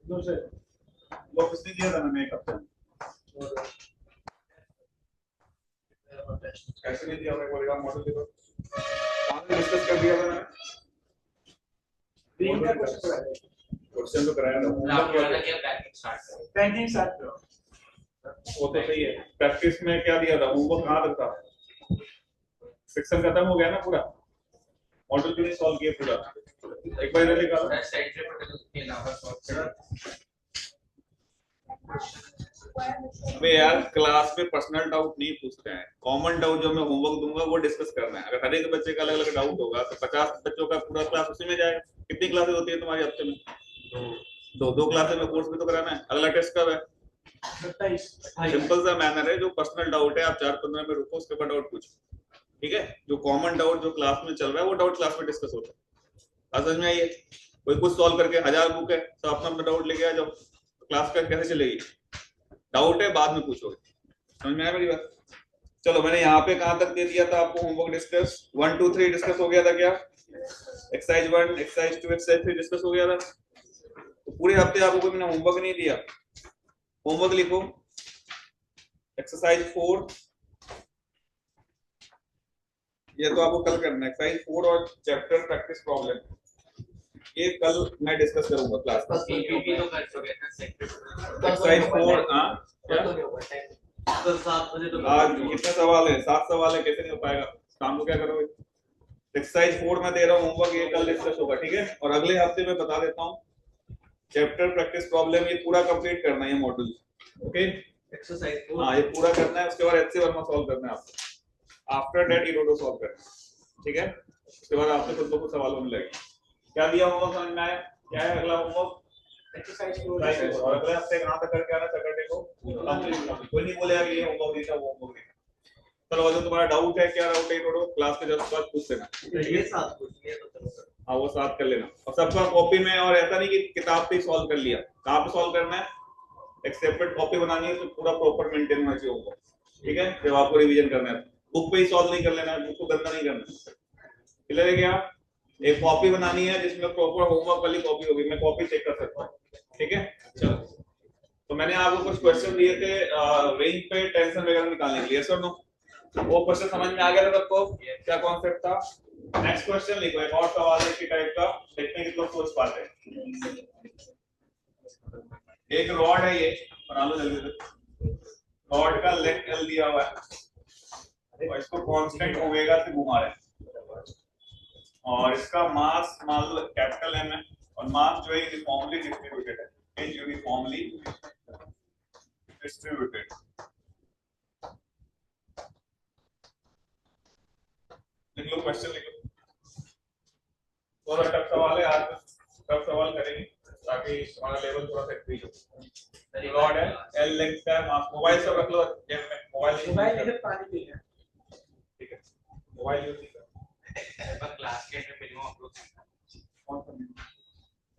No sir, वो किसने दिया था? मैंने एक हफ्ते में। कैसे नहीं दिया? मैं बोलेगा मॉडल देखो, सामने डिस्कस कर दिया था मैंने। क्वेश्चन तो कराया था, बैंकिंग स्टार्ट करो। वो तो सही है। प्रैक्टिस में क्या दिया था? होमवर्क कहाँ तक था? सेक्शन खत्म हो गया ना पूरा, मॉडल भी नहीं सॉल्व किया पूरा। एक बार इधर निकालो। अबे यार, क्लास में पर्सनल डाउट नहीं पूछते हैं, कॉमन डाउट जो मैं होमवर्क दूंगा वो डिस्कस करना है। अगर हर एक बच्चे का अलग अलग डाउट होगा तो 50 बच्चों का पूरा क्लास उसी में जाएगा। कितनी क्लासेस होती है तुम्हारी हफ्ते में? दो क्लासेस में कोर्स भी तो कराना है। अगला टेस्ट कब है? 27। सिंपल सा मैनर है, जो पर्सनल डाउट है आप 4-15 में रुको, उसके बाद डाउट पूछो। ठीक है, जो कॉमन डाउट जो क्लास में चल रहा है वो डाउट क्लास में डिस्कस होता है। समझ में आइए? कोई कुछ सॉल्व करके 1000 बुक है, सब अपना अपना डाउट लेके आ जाओ, क्लास का कैसे चलेगी? डाउट है बाद में पूछोगे। समझ में आया मेरी बात? चलो, मैंने यहाँ पे कहां तक दे दिया था आपको होमवर्क डिस्कस? 1 2 3 डिस्कस हो गया था क्या? एक्सरसाइज 1, एक्सरसाइज 2, एक्सरसाइज 3 डिस्कस हो गया था। तो पूरे हफ्ते आपको कोई मैंने होमवर्क नहीं दिया। होमवर्क लिखो। एक्सरसाइज 4, ये तो आपको कल करना है। एक्सरसाइज 4 और चैप्टर प्रैक्टिस प्रॉब्लम, ये कल मैं डिस्कस करूंगा क्लास में। एक्सरसाइज 4 7 बजे तो आज कितने सवाल है? 7 सवाल है, कैसे नहीं हो पाएगा? शाम को क्या करोगे? एक्सरसाइज 4 में दे रहा हूँ होमवर्क, ये कल डिस्कस होगा। ठीक है, और अगले हफ्ते में बता देता हूँ चैप्टर प्रैक्टिस प्रॉब्लम, ये पूरा कंप्लीट करना है, ये मॉड्यूल। ओके, एक्सरसाइज 4 हाँ, ये पूरा करना है। उसके बाद एचसी वर्मा सॉल्व करना है आपको। आफ्टर दैट इरोडो सॉल्व करना है। ठीक है, उसके बाद आपसे खुद ब खुद सवाल होने लगेगा। क्या दिया होमवर्क समझ में आया? क्या है अगला होमवर्क? एक्सरसाइज 4। और अगले हफ्ते कहां तक करके आना? सैटरडे को। कोई नहीं बोलेगा कि ये होमवर्क दिया वो होमवर्क दिया। चलो, जो तुम्हारा डाउट है, क्या डाउट है इरोडो, क्लास के जस्ट बाद पूछ लेना। ये साथ पूछ लिया तो चलो, हाँ वो साथ कर लेना। और सबका कॉपी में, और ऐसा नहीं कि किताब पे ही सॉल्व कर लिया। कहाँ पे सॉल्व करना है? एक सेपरेट कॉपी बनानी है, तो पूरा प्रॉपर मेंटेन होना चाहिए होगा। ठीक है, जब आपको रिवीजन करना है बुक पे ही सॉल्व नहीं कर लेना है, बुक को गंदा नहीं करना। क्लियर है क्या? एक कॉपी बनानी है जिसमें प्रॉपर होमवर्क वाली कॉपी होगी, मैं कॉपी चेक कर सकता हूँ। ठीक है, चलो। तो मैंने आपको कुछ क्वेश्चन दिए थे रेंज पे टेंशन वगैरह निकालने के लिए, सर नो? वो क्वेश्चन समझ में आ गया था सबको? क्या कॉन्सेप्ट था? नेक्स्ट क्वेश्चन लिखो, एक और सवाल है इसी टाइप का, देखते हैं कितना सोच पाते हैं। एक रॉड है, ये बना लो जल्दी से। रॉड का लेंथ एल दिया हुआ है और इसको कांस्टेंट ओमेगा से घुमा रहे हैं, और इसका मास मान लो कैपिटल एम है, और मास जो है यूनिफॉर्मली डिस्ट्रीब्यूटेड है। Uniformly distributed. लिख लो, क्वेश्चन लिख लो। थोड़ा टफ सवाल है, आज टफ सवाल करेंगे ताकि हमारा लेवल थोड़ा सा इंक्रीज हो। रॉड है, एल लेंथ का मास। मोबाइल सब रख लो जेब में, मोबाइल इधर पानी पी है। ठीक है, मोबाइल यूज नहीं कर। पर क्लास के में मिनिमम अप्रोच कौन सा मिनिमम?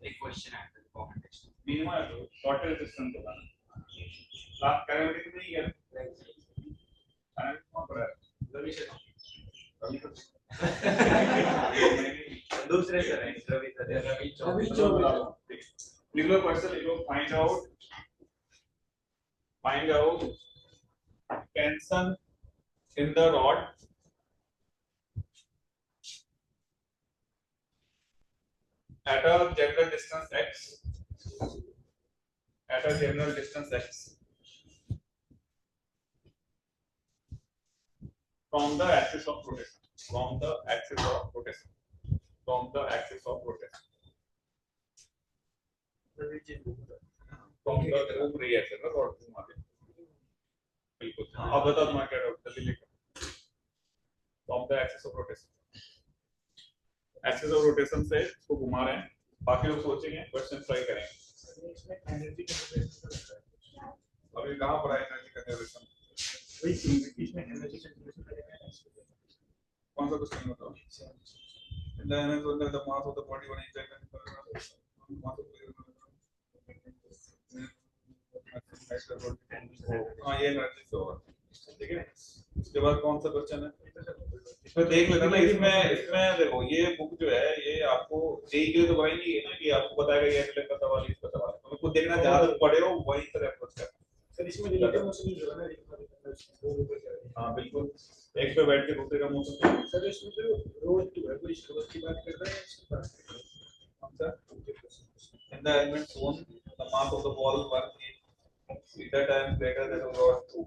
एक क्वेश्चन है कमेंट टेक्स्ट मिनिमम है तो शॉर्ट रेजिस्टेंस होगा। क्लास करेंगे कितनी है? अरे कौन पढ़ा है? रवि से रवि को दूसरे सर है, रवि सर। रवि चौबे। लिख लो क्वेश्चन, लिख लो। Find out tension in the rod at a general distance x, at a general distance x from the axis of rotation, from the axis of rotation, from the axis of rotation, from the घूम रही है ऐसे ना rod घुमा के। बिल्कुल, अब बता तुम्हारा क्या डाउट, जल्दी लिखो। from the axis of rotation, axis of rotation से इसको घुमा रहे हैं। बाकी लोग सोचेंगे, क्वेश्चन ट्राई करेंगे। इसमें एनर्जी कंजर्वेशन अभी कहां पर है? एनर्जी कंजर्वेशन वही इसमें एनर्जी कंजर्वेशन करेंगे। कौन सा क्वेश्चन बताओ? In the energy of the mass of the body one inch हां, ये एनर्जी तो ठीक है। उसके बाद कौन सा क्वेश्चन है? इसमें देख लेना ना, इसमें देखो, ये बुक जो है ये आपको जेई के लिए तो बनाई नहीं है ना कि आपको बताएगा ये अगले का सवाल इसका सवाल। तुम्हें जिसको देखना जहां तक पढ़े हो वही तरह अप्रोच करना। सर इसमें रिलेटिव मोशन यूज होगा ना? हाँ बिल्कुल, एक पे बैठ के दूसरे का मोशन। सर इसमें जो रोज टू है वो इस रोज की बात कर रहा है इसकी बात कर रहा है? In the element shown, the mass of the ball 1 is theta times greater than rod 2.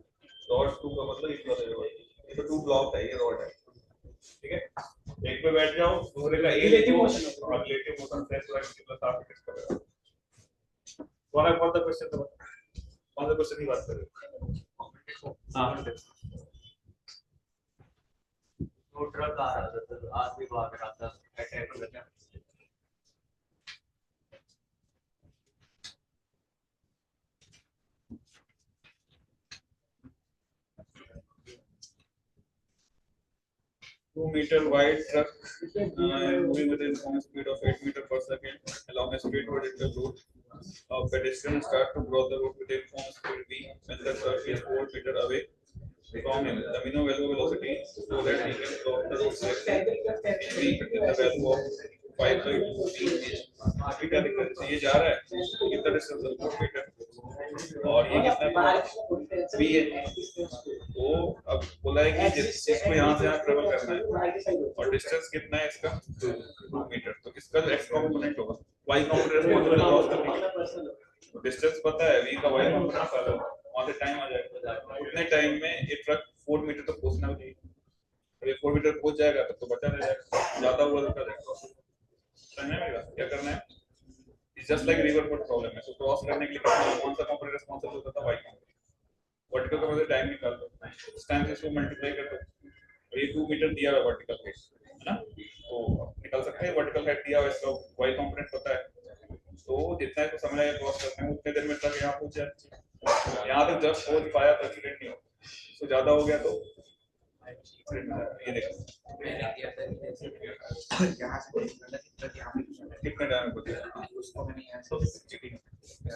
Rod 2 का मतलब इतना रहेगा। ये तो 2 ब्लॉक है, ये रॉड है, ठीक है। एक पे बैठ जाओ, दूसरे का रिलेटिव मोशन और रिलेटिव मोशन से प्लस हाफ फिक्स करेगा। कौन सा क्वेश्चन था? कौन सा क्वेश्चन की बात कर रहे हो? हां, ट्रक आ रहा था सर, आदमी भाग रहा था अटैक करने। 2 meter wide truck moving with a uniform speed of 8 meter per second along a straight vertical route. Pedestrians start to cross the road with a uniform speed v when the truck is 4 meter away from him. The minimum available velocity so that he can cross the road safely v in the value of 5/2 v is. अभी क्या दिक्कत है? ये जा रहा है कितना distance है? 4 मीटर, और ये कितना v है। तो अब बोला है कि इसको यहाँ से यहाँ ट्रेवल करना है और डिस्टेंस कितना है इसका? 2 मीटर। तो इसका जो x कंपोनेंट होगा, y कंपोनेंट को क्रॉस करने के लिए डिस्टेंस पता है, v का y कंपोनेंट पता है, वहां से टाइम आ जाएगा। उतने टाइम में ये ट्रक 4 मीटर तक पहुंचना चाहिए। अगर 4 मीटर पहुंच जाएगा तब तो बचा रह जाएगा, ज्यादा हुआ तो क्या क्या करना है? It's just like river foot problem है। तो क्रॉस करने के लिए कौन सा कंपोनेंट रिस्पांसिबल होता था? y component. वर्टिकल का मतलब टाइम निकाल दो, इस टाइम से इसको मल्टीप्लाई कर दो। ये 2 मीटर दिया हुआ वर्टिकल हाइट है ना, तो निकाल सकते हैं वर्टिकल हाइट दिया हुआ, इसका y कंपोनेंट पता है। तो जितना इसको समय लगेगा क्रॉस करने में उतने देर में ट्रक यहाँ पहुंच जाए। यहाँ तक जब पहुंच पाया तो एक्सीडेंट नहीं हो, तो ज्यादा हो गया तो ये देखो कितने टाइम में पहुंचेगा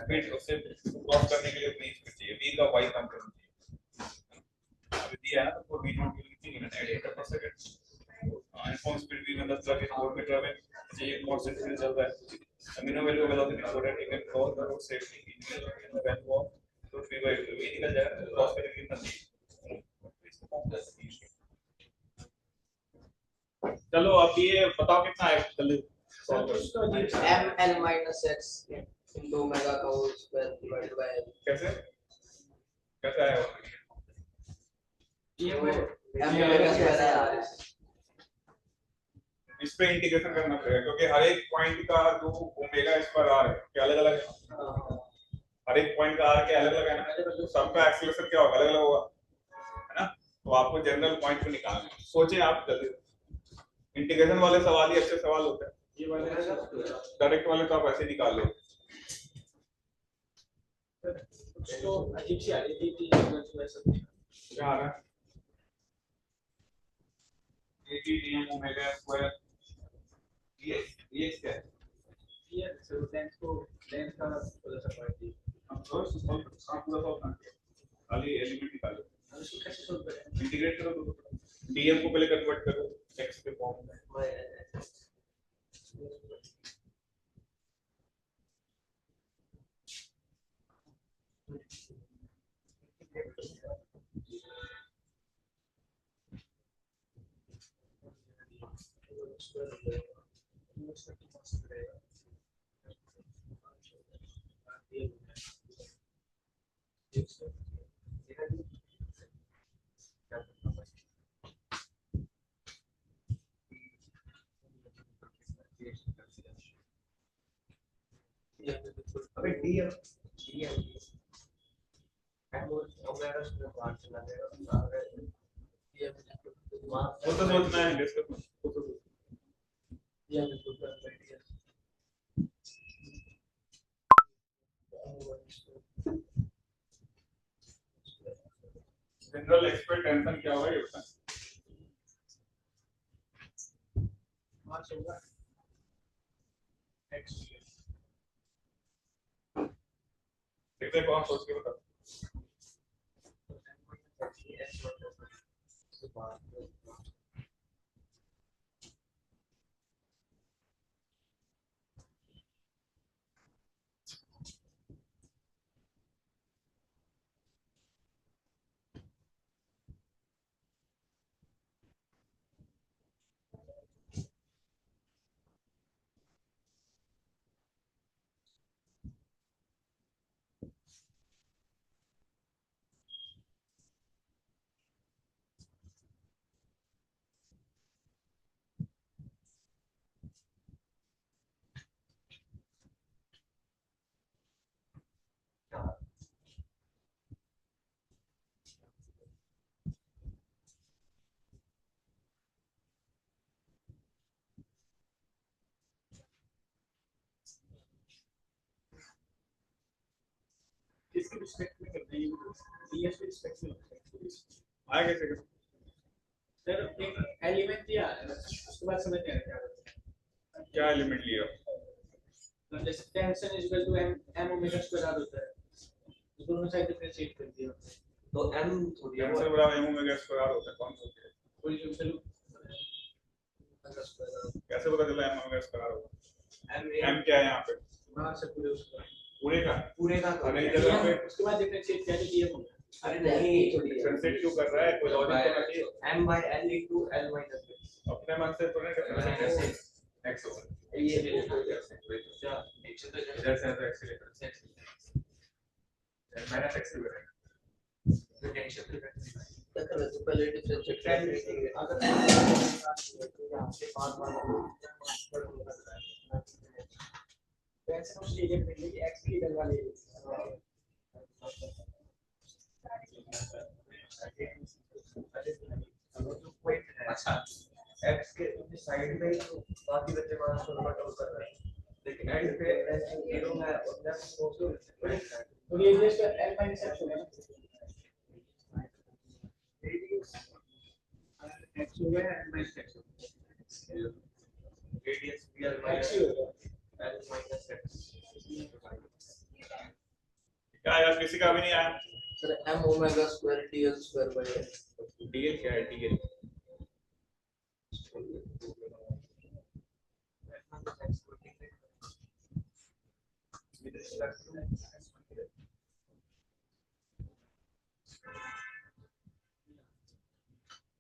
स्पीड उससे क्रॉस करने के लिए उतनी स्पीड चाहिए। v का y कंपोनेंट अभी दिया है ना, तो v नॉट कितनी है? 8 मीटर पर सेकंड। यूनिफॉर्म स्पीड v में 10 ट्रक इस 4 मीटर में चाहिए, कांस्टेंट स्पीड चल रहा है। Minimum value velocity so that you can cross the road safely in the value of तो v बाय v निकल जाएगा, क्रॉस करने के लिए कितना चाहिए। चलो अब ये बताओ कितना है जल्दी सॉल्व करो। ml minus x into omega का whole square divided by l। कैसे कैसे आया? ये m omega स्क्वायर है। इस पे इंटीग्रेशन करना पड़ेगा क्योंकि हर एक पॉइंट का जो ओमेगा इस पर आर है क्या अलग अलग है। हर एक पॉइंट का आर क्या अलग अलग है ना, तो सबका एक्सीलरेशन क्या होगा? अलग अलग होगा है ना। तो आपको जनरल पॉइंट को निकालना है। सोचिए आप जल्दी, इंटीग्रेशन वाले सवाल ही अच्छे सवाल होते हैं, ये वाले डायरेक्ट वाले तो आप ऐसे निकाल लो। तो अजीब सी आ रही थी क्या आ रहा है? ATM ओमेगा स्क्वायर ये क्या है? ये सर लेंथ को लेंथ का थोड़ा सा पॉइंट थी। हम पूरा सॉल्व कर खाली एलिमेंट निकालो, इसको कैसे सॉल्व करें? इंटीग्रेट करो, डीएम को पहले कन्वर्ट करो एक्स के फॉर्म में। अबे डीएम डीएम ओमेगा स्क्वायर बाहर चला जाएगा। वो तो सोचना है डिस्कस में जनरल एक्सपेक्ट टेंशन क्या होगा ये बता। मार्क्स होगा x देखते हैं कौन सोच के बता। इसके रिस्पेक्ट में करते हैं ds के रिस्पेक्ट में आया कैसे कर सर एक एलिमेंट दिया उसके बाद समझ नहीं आ रहा क्या एलिमेंट लिया तो जैसे tension is equal to m omega square R होता है तो दोनों साइड डिफरेंशिएट कर दिया तो m थोड़ी टेंशन बराबर m ओमेगा स्क्वायर होता है कौन सा होता है कोई जो चलो कैसे पता चला m ओमेगा स्क्वायर होगा m m क्या है यहाँ पे वहां से पूरे उसका पूरे का तो अरे इस जगह पे उसके बाद डिफरेंशिएट किया तो dm हो गया अरे नहीं थोड़ी डिफरेंशिएट क्यों कर रहा है कोई लॉजिक तो नहीं है m by l into l minus x अपने मन से तो नहीं डिफरेंशिएट x होगा ये इधर से तो x लेकर माइनस x लेकर पोटेंशियल तो पहले डिफरेंशिएट करेंगे अगर यहाँ से 5 बार वैसे उस रीजन में कि x की इधर वाले अच्छा x के साइड में ही तो बाकी बच्चे मान को कंट्रोल कर रहे हैं लेकिन एंड पे जीरो है और प्लस तो ये जस्ट l minus x होगा x हो गया l minus x रेडियस भी l x minus ही होगा x क्या आया किसी का भी नहीं आया sir m omega square dl square by l dl क्या है dl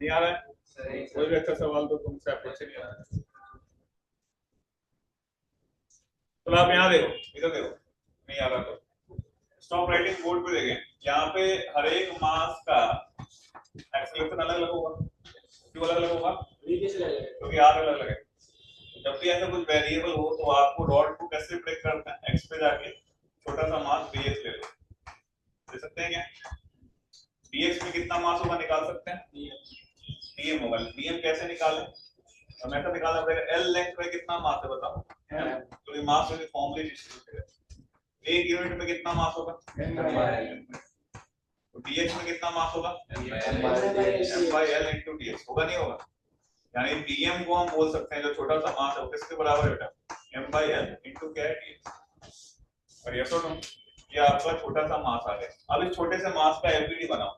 नहीं आ रहा है कोई भी अच्छा सवाल तो तुमसे आपसे नहीं आ रहा है तो आप यहाँ देखो इधर देखो नहीं आ रहा तो स्टॉप राइटिंग बोर्ड पे देखें यहाँ पे हर एक मास का एक्सेलरेशन अलग अलग होगा क्यों अलग अलग होगा रेडियस लगेगा क्योंकि आर अलग अलग है जब भी ऐसा कुछ वेरिएबल हो तो आपको रॉड को कैसे ब्रेक करना है एक्स पे जाके छोटा सा मास dx ले लो दे सकते हैं क्या dx में कितना मास होगा निकाल सकते हैं dm होगा dm कैसे निकालें हमें ऐसा निकालना पड़ेगा l लेंथ में कितना मास है बताओ तो ये मास की फॉर्मूले डिस्ट्रीब्यूट है एक यूनिट में कितना मास होगा तो dx में कितना मास होगा m/l into dx होगा नहीं होगा यानी dm को हम बोल सकते हैं जो छोटा सा मास है वो किसके बराबर है बेटा m/l into क्या है dx और ये सुनो ये आपका छोटा सा मास आ गया अब इस छोटे से मास का एलबीडी बनाओ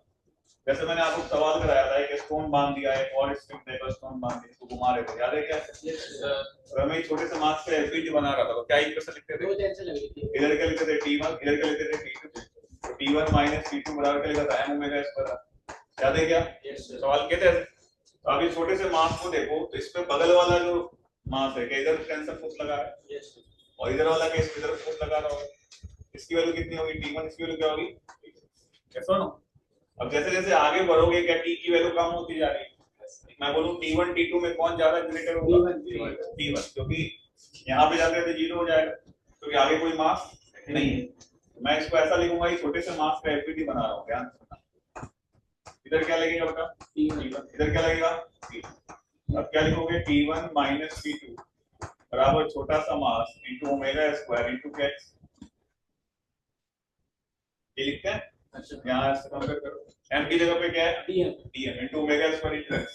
जैसे मैंने आपको सवाल कराया था कि स्टोन बांध दिया है और स्ट्रिंग देकर स्टोन बांध दिया इसको घुमा रहे थे याद है क्या और मैं छोटे से मास का एलबीडी बना रहा था तो क्या इक्वेशन लिखते थे दो टेंशन लग रही थी इधर क्या लिखते थे t1 इधर क्या लिखते थे t2 तो t1 - t2 बराबर क्या लिखा था m ओमेगा स्क्वायर याद है क्या सवाल कहते हैं तो अभी छोटे से मास को देखो तो इस पे बगल वाला जो मास है क्या इधर टेंशन फोर्स लगा है और इधर वाला केस इधर फोर्स लगा रहा होगा इसकी वैल्यू कितनी होगी t1 इसकी वैल्यू क्या होगी कैसे सुनो अब जैसे जैसे आगे बढ़ोगे क्या t की वैल्यू कम होती जा रही है मैं बोलूं t1 t2 में कौन ज्यादा ग्रेटर होगा t1 क्योंकि यहाँ पे जाते हैं तो 0 हो जाएगा क्योंकि आगे कोई मास नहीं है मैं इसको ऐसा लिखूंगा कि छोटे से मास का एफपीटी बना रहा हूं ध्यान से इधर क्या लगेगा बेटा t1 इधर क्या लगेगा अब क्या लिखोगे t1 - t2 बराबर छोटा सा mass into omega square into x ये लिखते हैं यहाँ से कंपेयर करो m की जगह पे क्या है dm into omega square into x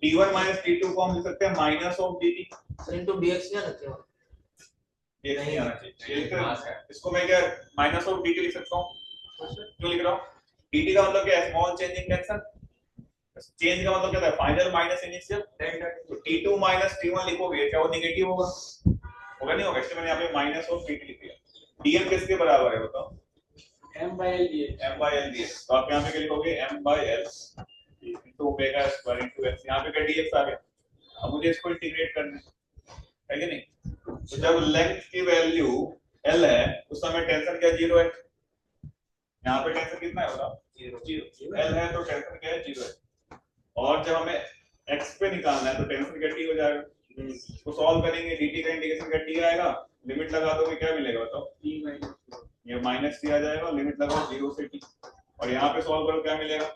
t1 - t2 को हम लिख सकते हैं minus of dt sir into dx क्या रखते हो ये नहीं आना चाहिए ये लिख इसको मैं क्या माइनस ऑफ dt लिख सकता हूँ क्यों लिख रहा हूँ dt का मतलब क्या है small change in tension change का मतलब क्या है फाइनल माइनस इनिशियल तो t2 - t1 लिखोगे क्या वो नेगेटिव होगा होगा नहीं होगा इसलिए मैंने यहाँ पे माइनस ऑफ dt लिख दिया dm किसके बराबर है बताओ m/l dx m/l dx तो आप यहाँ पे क्या लिखोगे m/l into omega square into x यहाँ पे क्या dx आ गया अब मुझे इसको इंटीग्रेट करना है कि नहीं तो जब लेंथ की वैल्यू l है उस समय टेंशन क्या 0 है यहाँ पे टेंशन कितना है बताओ 0 l है तो टेंशन क्या है 0 है और जब हमें x पे निकालना है तो टेंशन क्या t हो जाएगा इसको सॉल्व करेंगे dt का इंटीग्रेशन क्या t आएगा लिमिट लगा दोगे क्या मिलेगा बताओ ये माइनस t आ जाएगा लिमिट लगाओ 0 से t और यहाँ पे सॉल्व करो क्या मिलेगा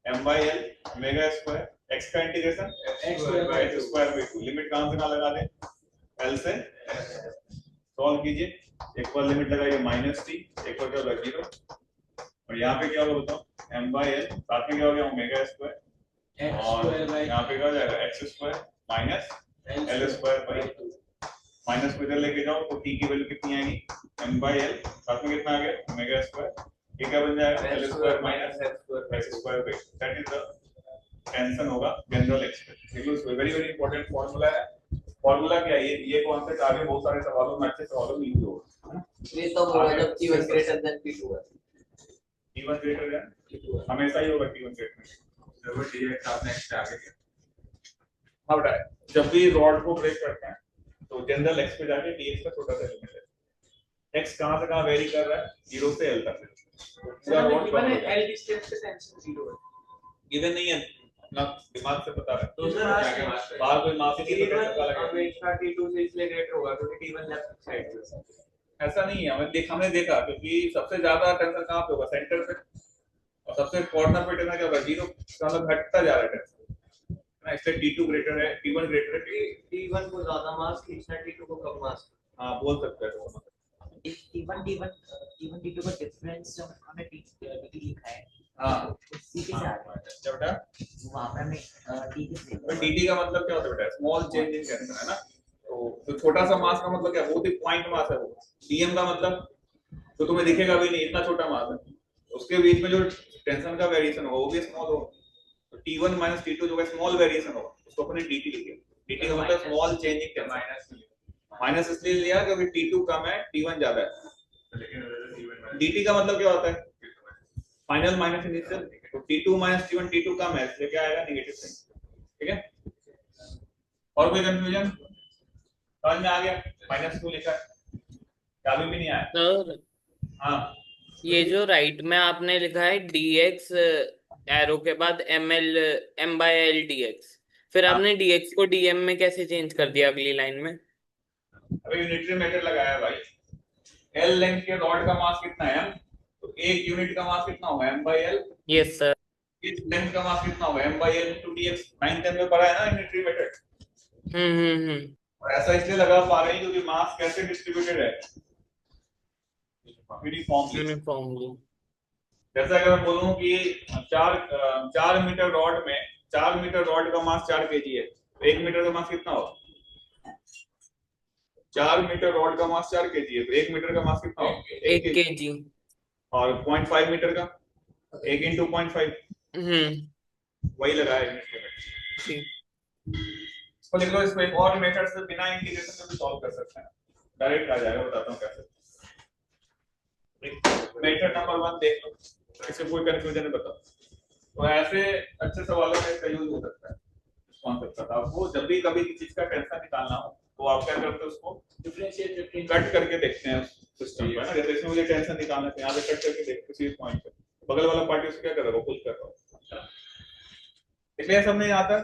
m/l ओमेगा स्क्वायर x का integration x square by 2 limit कहां से कहां लगा दें l से सॉल्व कीजिए एक बार लिमिट लगाइए -t एक बार क्या होगा 0 और यहाँ पे क्या होगा बताओ, m by l, साथ में क्या हो गया ओमेगा स्क्वायर, x और square by यहाँ पे क्या हो जाएगा x square minus l square by 2, minus को इधर लेके जाओ तो t की वैल्यू कितनी आएगी, m by l, साथ में कितना आ गया ओमेगा स्क्वायर, ये क्या बन जाएगा l square minus x square by 2, that is the tension होगा जनरल एक्सप्रेशन। देखो वेरी वेरी इंपॉर्टेंट फार्मूला है। फार्मूला क्या है, ये कॉन्सेप्ट आगे बहुत सारे सवालों में अच्छे सवालों में यूज होगा, है ना। ये तब होगा जब T1 greater than T2 है। T1 ग्रेटर देन T2 है। हमेशा ही होगा T1 ग्रेटर, जब dx आप नेक्स्ट आगे गया। अब जब भी रॉड को ब्रेक करते हैं तो जनरल एक्स पे जाके dx का छोटा सा एलिमेंट है, x कहां से कहां वेरी कर रहा है, 0 से l तक, पूरा रॉड गिवन है l डिस्टेंस पे टेंशन 0 है। गिवन नहीं है, अपना दिमाग से पता है। तो सर आज बाहर कोई मास की तो कैसे पता लगेगा? हमेशा T2 से इसलिए ग्रेटर होगा क्योंकि T1 लेफ्ट साइड से। ऐसा नहीं है, हमने देखा क्योंकि सबसे ज्यादा टेंशन कहाँ पे होगा, सेंटर पे, और सबसे कॉर्नर पे टेंशन क्या होगा, 0 का मतलब घटता जा रहा है टेंशन, है ना। इसलिए T2 ग्रेटर है, T1 ग्रेटर है, T1 को ज्यादा मास खींचना, T2 को कम मास। हाँ बोल सकते हैं दोनों। T1 T2 का डिफरेंस जब हमने dt लिखा है हाँ c के साथ क्या बेटा, वहां पे हमें t के से तो dt का मतलब क्या होता है बेटा, स्मॉल चेंज इन टेंशन, है ना। तो छोटा सा मास का मतलब क्या, बहुत ही पॉइंट मास है वो। dm का मतलब तो तुम्हें दिखेगा भी नहीं, इतना छोटा मास है, उसके बीच में जो टेंशन का वेरिएशन होगा वो भी स्मॉल होगा। तो T1 माइनस T2 जो है स्मॉल वेरिएशन होगा, उसको अपने dt लिखे, dt का मतलब small change in tension. Minus इसलिए लिया क्योंकि T2 कम है, T1 ज्यादा है। dt का मतलब क्या होता है, फाइनल माइनस इनिशियल, तो T2 माइनस T1, T2 कम है इसलिए क्या आएगा, नेगेटिव साइन, ठीक है। और कोई कंफ्यूजन समझ में आ गया, -2 लिखा है, क्या अभी भी नहीं आया। सर हाँ ये जो राइट में आपने लिखा है dx एरो के बाद m by l dx, फिर हाँ। आपने dx को dm में कैसे चेंज कर दिया अगली लाइन में? अभी यूनिटरी मेथड लगाया भाई, L लेंथ के रॉड का मास कितना है m, तो एक यूनिट का मास कितना होगा m by l, yes sir. इस लेंथ का मास कितना होगा m by l into dx, 9th में पढ़ा है ना यूनिटरी मेथड। और ऐसा इसलिए लगा पा रहे हैं क्योंकि मास कैसे डिस्ट्रीब्यूटेड है, यूनिफॉर्मली। यूनिफॉर्मली। जैसे अगर मैं बोलूं कि 4 मीटर रॉड में 4 मीटर रॉड का मास 4 केजी है, तो 1 मीटर का मास कितना होगा, 4 मीटर रॉड का मास 4 केजी है, तो 1 मीटर का मास कितना होगा, 1 kg। और 0.5 मीटर का 1 into 0.5, वही लगाया यूनिट लिमिट। ठीक। इसको लिख लो, इसमें एक और मेथड से बिना इंटीग्रेशन के भी सॉल्व कर सकते हैं, डायरेक्ट आ जाएगा, बताता हूं कैसे। मेथड नंबर 1 देख लो, इससे कोई कंफ्यूजन है बताओ। तो ऐसे अच्छे सवालों में इसका यूज हो सकता है कॉन्सेप्ट का। आपको जब भी कभी किसी चीज का टेंशन निकालना हो तो आप क्या करते हो, उसको डिफरेंशिएट कट करके देखते हैं सिस्टम को, है ना। जैसे इसमें मुझे टेंशन निकालना है, यहाँ पे कट करके देखते किसी पॉइंट पे, बगल वाला पार्टी उसको क्या कर रहा है, वो खुद कर रहा है, इसलिए सब नहीं आता।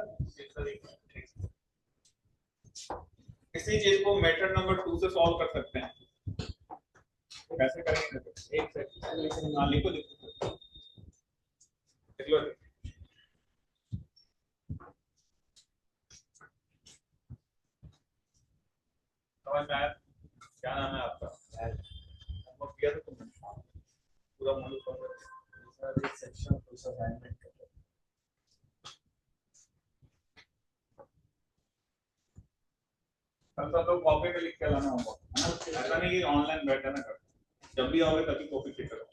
इसी चीज को मेथड नंबर 2 से सॉल्व कर सकते हैं। कैसे करेंगे, एक सेकंड, हाँ लिखो लिखो लिख लो। समझ में आया, क्या नाम है आपका, होमवर्क किया था तुमने पूरा module solve section full assignment कर रहे सब लोग कॉपी पे लिख के लाना होमवर्क, है ना। ऐसा नहीं कि ऑनलाइन बैठा ना कर, जब भी आओगे तभी कॉपी पे करो।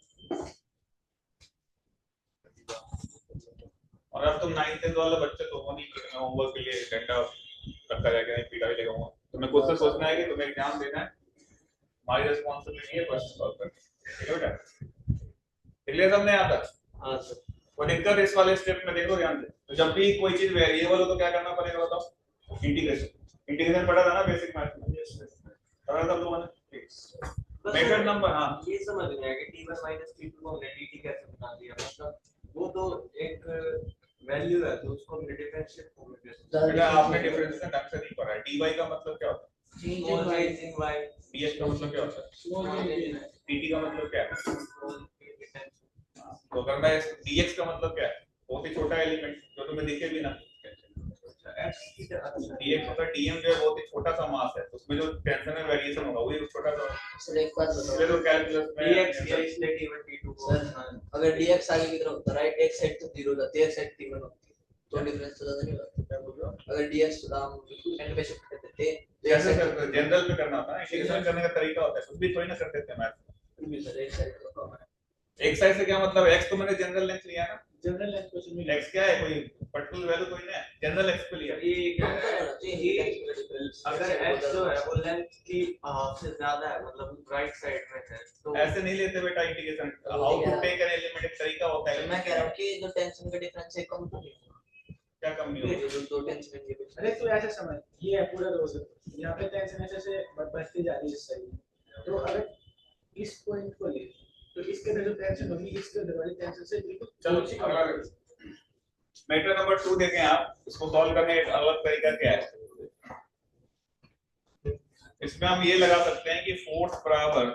और अब तुम 9th 10th वाले बच्चे तो हो नहीं कि तुम्हें होमवर्क के लिए घंटा रखा जाएगा, पीटा भी लगाऊंगा। तुम्हें खुद से सोचना है कि तुम्हें एग्जाम देना है, हमारी रिस्पांसिबिलिटी है क्वेश्चन सॉल्व करना, ठीक है बेटा। क्लियर सबने आता? हां सर। और दिक्कत इस वाले स्टेप में देखो ध्यान से, तो जब भी कोई चीज वेरिएबल हो तो क्या करना पड़ेगा बताओ, इंटीग्रेशन पढ़ा था ना बेसिक मैथ में, पढ़ा था लोगों ने। मेथड नंबर, हाँ ये समझ नहीं आया कि T1 T2 को हमने dt कैसे बना दिया, मतलब वो तो एक वैल्यू है तो उसको हमने डिफरेंशिएट फॉर्म में कैसे। बेटा आपने डिफरेंशिएशन ढंग से नहीं पढ़ा है। dy का मतलब क्या होता है, चेंज इन y, dx का मतलब क्या होता है, dt का मतलब क्या है। तो अगर मैं dx का मतलब क्या है, बहुत ही छोटा एलिमेंट जो तुम्हें दिखे भी ना, dx होता है dm जो है बहुत ही छोटा सा मास है, उसमें जो टेंशन में वेरिएशन होगा वही छोटा सा। सर एक बात बताओ, इसलिए तो कैलकुलस में dx या इसलिए T1 T2 2 सर अगर dx आगे की तरफ राइट एक साइड तो 0 जाती है, एक साइड 3 होती है, तो डिफरेंस तो ज्यादा नहीं होता। क्या बोल रहे हो? अगर dx एंड पे शिफ्ट कर देते तो एक कैसे साइड करते जनरल पे करना होता है, इंटीग्रेशन करने का तरीका होता है, कुछ भी थोड़ी ना कर देते हैं मैथ। भी सर एक साइड तो कम है। एक साइड से क्या मतलब, x तो मैंने जनरल लेंथ लिया ना, जनरल लेंथ क्वेश्चन में x क्या है, कोई पर्टिकुलर वैल्यू कोई नहीं है, जनरल x पे लिया। ये क्या कम तो है होना चाहिए डिफरेंस। अगर x जो है वो लेंथ की हाफ से ज्यादा है, मतलब राइट साइड में है, तो ऐसे नहीं लेते बेटा integration, how to take an element एक तरीका होता है। मैं कह रहा हूँ कि जो टेंशन का डिफरेंस है कम तो नहीं होगा। क्या कम नहीं होगा? ये जो दो टेंशन के बीच अरे तो ऐसे समझ, ये है पूरा रोज, यहाँ पे टेंशन ऐसे से बढ़ती जा रही है इस साइड, तो अगर इस पॉइंट को ले तो इसके अंदर जो टेंशन होगी इसके अंदर वाली टेंशन से बिल्कुल चलो ऊंची अगला मैटर नंबर 2 देखें आप, इसको सॉल्व करने का एक अलग तरीका क्या है। इसमें हम ये लगा सकते हैं कि फोर्स बराबर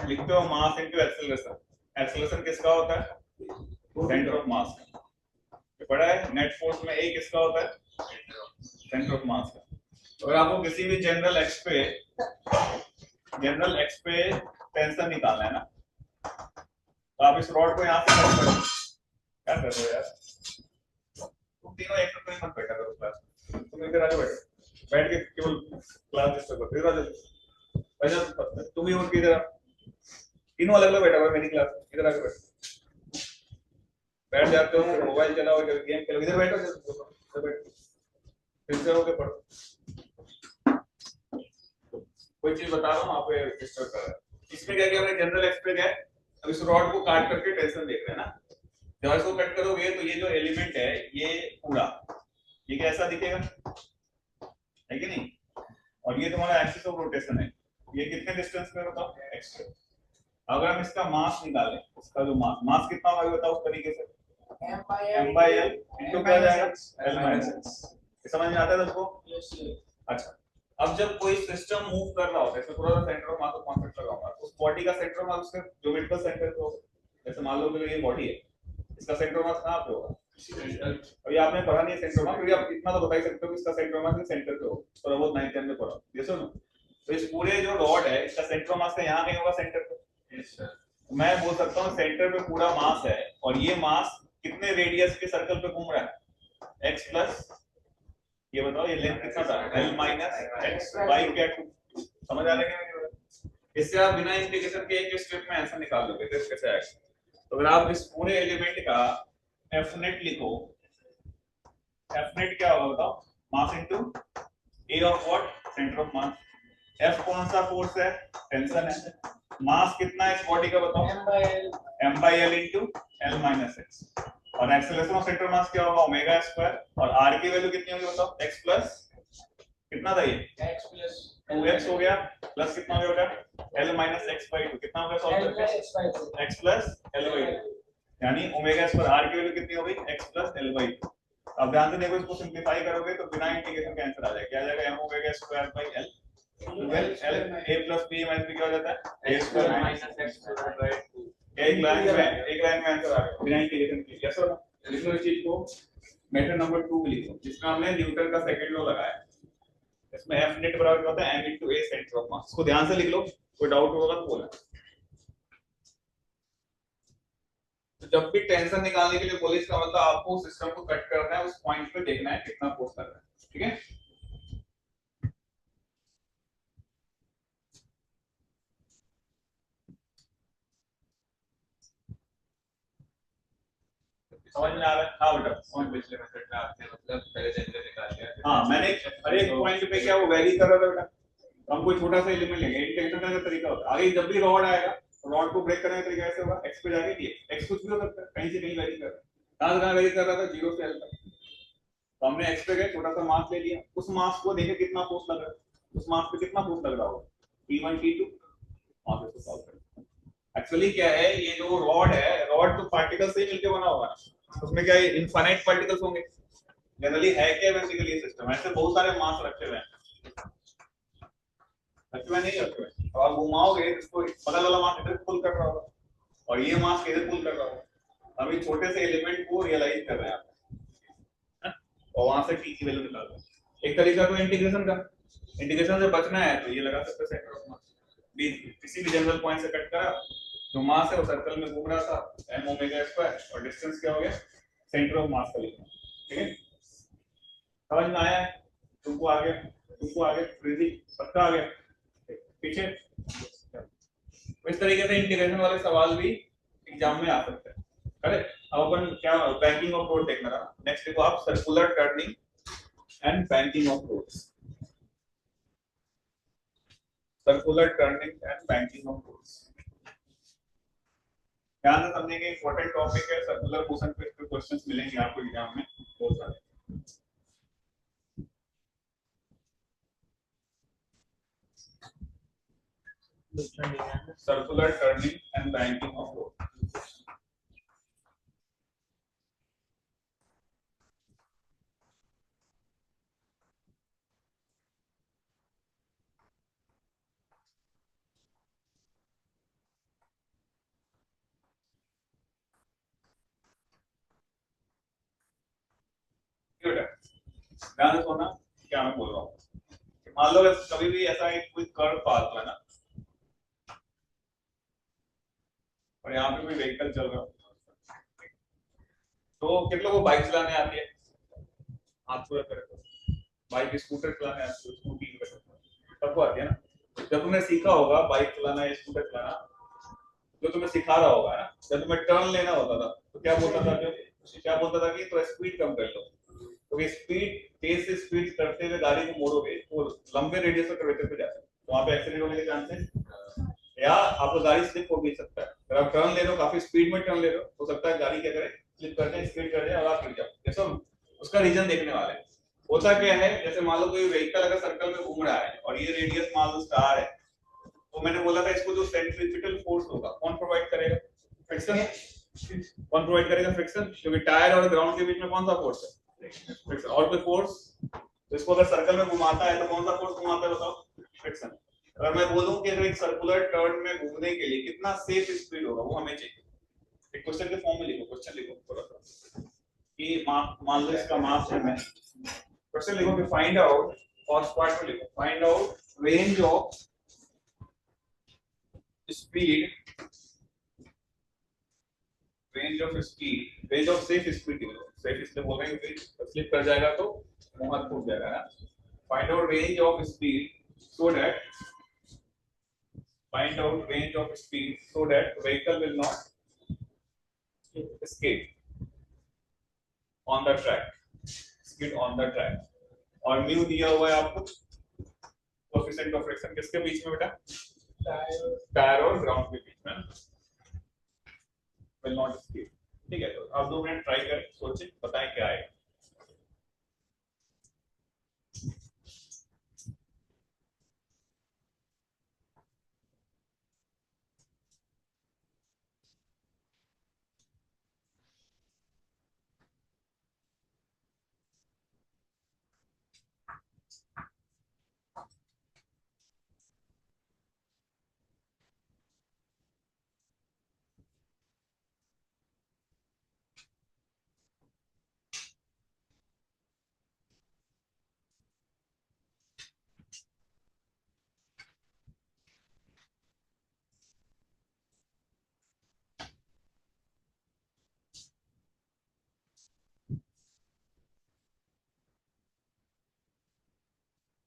लिखते हो मास इनटू एक्सेलरेशन। एक्सेलरेशन किसका होता है? सेंटर ऑफ मास का। ये पढ़ा है, नेट फोर्स में ए किसका होता है? सेंटर ऑफ मास का। तो अगर आपको किसी भी जनरल एक्स पे टेंशन निकालना है ना, तो आप इस रॉड को यहाँ से कट करो। क्या कर रहे हो यार, तुम तीनों एक साथ मत बैठा करो क्लास में, तुम इधर आके बैठो, बैठ के केवल क्लास डिस्टर्ब करो। इधर आ जाओ, अच्छा तुम ही उठ के इधर, तीनों अलग अलग बैठा हुआ मेरी क्लास में, इधर आके बैठो। बैठ जाते हो फिर मोबाइल चलाओ, गेम खेलो, इधर बैठो, इधर बैठो, फिर से होके पढ़ो। कोई चीज बता रहा हूँ, आप डिस्टर्ब कर रहे हैं। इसमें क्या किया हमने, जनरल एक्स पे गए, अब इस रॉड को काट करके टेंशन देख रहे हैं ना। जब इसको कट करोगे तो ये जो एलिमेंट है ये पूरा, ये कैसा दिखेगा, है कि नहीं? और ये तुम्हारा एक्सिस ऑफ रोटेशन है, ये कितने डिस्टेंस पे बताओ, एक्स पे। अगर हम इसका मास निकालें, इसका जो मास कितना होगा बताओ उस तरीके से, m/l इनटू क्या जाएगा, l-x। समझ में आता है सबको? अच्छा, अब जब कोई सिस्टम मूव कर रहा होता है, इसमें थोड़ा सा सेंटर ऑफ मास को कॉन्सेप्ट लगाऊंगा, उस बॉडी का सेंटर ऑफ मास उसके ज्योमेट्रिकल सेंटर पे होगा। जैसे मान लो कि ये बॉडी है, इसका सेंटर ऑफ मास कहां पे होगा? अभी आपने पढ़ा नहीं है सेंटर ऑफ मास, क्योंकि आप इतना तो बता ही सकते हो कि इसका सेंटर ऑफ मास सेंटर पे होगा, और वो 9th 10th में पढ़ा ये सुनो। तो इस पूरे जो रॉड है इसका सेंटर ऑफ मास का यहाँ कहीं होगा, सेंटर पे। मैं बोल सकता हूँ सेंटर पे पूरा मास है, और ये मास कितने रेडियस के सर्कल पे घूम रहा है, x प्लस, ये बताओ ये लेंथ कितना था, l माइनस x बाई क्या 2। समझ आ रहा है क्या? इससे आप बिना इंटीग्रेशन के एक स्टेप में आंसर निकाल लोगे, तो कैसे आएगा। तो अगर आप इस पूरे एलिमेंट का f नेट लिखो, f नेट क्या होगा बताओ, mass into a of what, centre of mass. f कौन सा फोर्स है, टेंशन है। मास कितना है इस बॉडी का बताओ, m/l into l minus x। और एक्सेलरेशन ऑफ सेंटर मास क्या होगा, ओमेगा स्क्वायर। और r की वैल्यू कितनी होगी बताओ, x प्लस कितना था ये, x प्लस 2x हो गया, प्लस कितना हो गया l माइनस x बाई 2, कितना हो गया सॉल्व करके, x प्लस l बाई 2, यानी ओमेगा स्क्वायर r की वैल्यू कितनी हो गई, x प्लस l बाई 2। अब ध्यान से देखो, इसको सिंपलीफाई करोगे तो बिना इंटीग्रेशन का आंसर आ जाएगा। क्या आ जाएगा, m omega square by l, l a plus b minus b क्या हो जाता है, a square minus x by 2। एक लाइन में आंसर आ गया बिना इंटीग्रेशन के। यस और नो? लिखो इस चीज को, मेथड नंबर 2 लिखो, जिसमें हमने न्यूटन का सेकंड लॉ लगाया। इसमें f नेट बराबर होता है m into a centre of mass. इसको ध्यान से लिख लो, कोई डाउट होगा तो बोलना। तो जब भी टेंशन निकालने के लिए बोले, इसका मतलब आपको सिस्टम को कट करना है, उस पॉइंट पे देखना है कितना फोर्स लग रहा है, ठीक है। समझ में आ रहा है? हाँ बेटा, और पिछले मेथड में आपने मतलब पहले जनरल निकाल लिया। हाँ मैंने हर एक पॉइंट पे क्या वो वैरी कर रहा था बेटा। तो हम कोई छोटा सा एलिमेंट लेंगे, इंटीग्रेशन करने का तरीका होता है। आगे जब भी रॉड आएगा, रॉड को ब्रेक करने का तरीका ऐसे होगा, x पे जाके दिए, x कुछ भी हो सकता है, कहीं से कहीं वैरी कर रहा है। कहां से कहां वैरी कर रहा था, 0 से l तक। तो हमने x पे गए, छोटा सा मास ले लिया, उस मास को देखे कितना फोर्स लग रहा है, उस मास पे कितना फोर्स लग रहा होगा, T1 T2, और इसको सॉल्व करें। एक्चुअली क्या है, ये जो रॉड है, रॉड तो पार्टिकल से ही मिलके बना होगा, उसमें क्या इनफाइनाइट पार्टिकल्स होंगे जनरली, है क्या बेसिकली ये सिस्टम। ऐसे बहुत सारे मास रखे हुए हैं, रखे हुए नहीं रखे हुए, और घुमाओगे इसको, बगल वाला मास इधर पुल कर रहा होगा और ये मास इधर पुल कर रहा होगा। अभी छोटे से एलिमेंट को रियलाइज कर रहे हैं आप, और वहां से टी की वैल्यू निकाल रहे हैं। एक तरीका तो इंटीग्रेशन का, इंटीग्रेशन से बचना है तो ये लगा सकते हैं सेंटर ऑफ मास, किसी भी जनरल पॉइंट से कट करा, जो मास है वो सर्कल में घूम रहा था m ओमेगा स्क्वायर, और डिस्टेंस क्या हो गया, सेंटर ऑफ मास का लिखना, ठीक है। समझ में आया है? तुमको आगे फ्रीजी पक्का आ गया पीछे। इस तरीके से इंटीग्रेशन वाले सवाल भी एग्जाम में आ सकते हैं। करेक्ट। अब अपन क्या बैंकिंग ऑफ रोड देखना था। नेक्स्ट देखो आप, circular turning and banking of roads. Circular turning and banking of roads ध्यान से समझेंगे, इंपॉर्टेंट टॉपिक है। सर्कुलर मोशन पे क्वेश्चंस मिलेंगे आपको एग्जाम में बहुत सारे। Circular turning and banking of road. ध्यान से सुनना क्या मैं बोल रहा हूँ। मान लो कभी भी ऐसा एक कोई कर्व पाथ है ना, और यहाँ पे कोई व्हीकल चल रहा है, तो कितने लोगों को बाइक चलाने आती है? हाथ पूरा करे, बाइक स्कूटर चलाने आती है, स्कूटी सबको आती है ना। जब तुमने सीखा होगा बाइक चलाना या स्कूटर चलाना, जो तुम्हें सिखा रहा होगा ना, जब तुम्हें टर्न लेना होता था तो क्या बोलता था कि तो स्पीड कम कर लो। तो स्पीड, तेज से स्पीड करते हुए गाड़ी को मोड़ोगे तो लंबे रेडियस पर कर्वेचर पे जाते हैं, तो वहां पे एक्सीडेंट होने के चांस है, या आपको गाड़ी स्लिप हो भी सकता है। अगर आप टर्न ले रहे हो, काफी स्पीड में टर्न ले रहे हो सकता है गाड़ी क्या करे, स्लिप कर जाए, स्पीड कर जाए और आप गिर जाओ। जैसे उसका रीजन देखने वाले हैं। होता क्या है, जैसे मान लो कोई व्हीकल अगर सर्कल में घूम रहा है और ये रेडियस मान लो स्टार है, तो मैंने बोला था इसको जो सेंट्रीफ्यूगल फोर्स होगा कौन प्रोवाइड करेगा? फ्रिक्शन। कौन प्रोवाइड करेगा? फ्रिक्शन। क्योंकि टायर और ग्राउंड के बीच में कौन सा फोर्स है? फ्रिक्शन। और कोई फोर्स, तो इसको अगर सर्कल में घुमाता है तो कौन सा फोर्स घुमाता है बताओ? फ्रिक्शन। अगर मैं बोलूं कि अगर एक सर्कुलर टर्न में घूमने के लिए कितना सेफ स्पीड होगा वो हमें चाहिए। एक क्वेश्चन के फॉर्म में लिखो, क्वेश्चन लिखो थोड़ा सा कि मान लो इसका मास है, मैं क्वेश्चन लिखो कि फाइंड आउट, फर्स्ट पार्ट में लिखो find out range of speed, range of speed, range of safe speed. Safe इसलिए बोल रहे हैं क्योंकि स्लिप कर जाएगा तो मुंह हाथ फूट जाएगा ना। Find out range of speed so that, find out range of speed so that vehicle will not escape on the track, skid on the track। और म्यू दिया हुआ है आपको, कोएफिशिएंट ऑफ फ्रिक्शन किसके बीच में बेटा? टायर और ग्राउंड के बीच में, will not escape। ठीक है, तो आप 2 मिनट ट्राई करें, सोचें, बताएं क्या आएगा।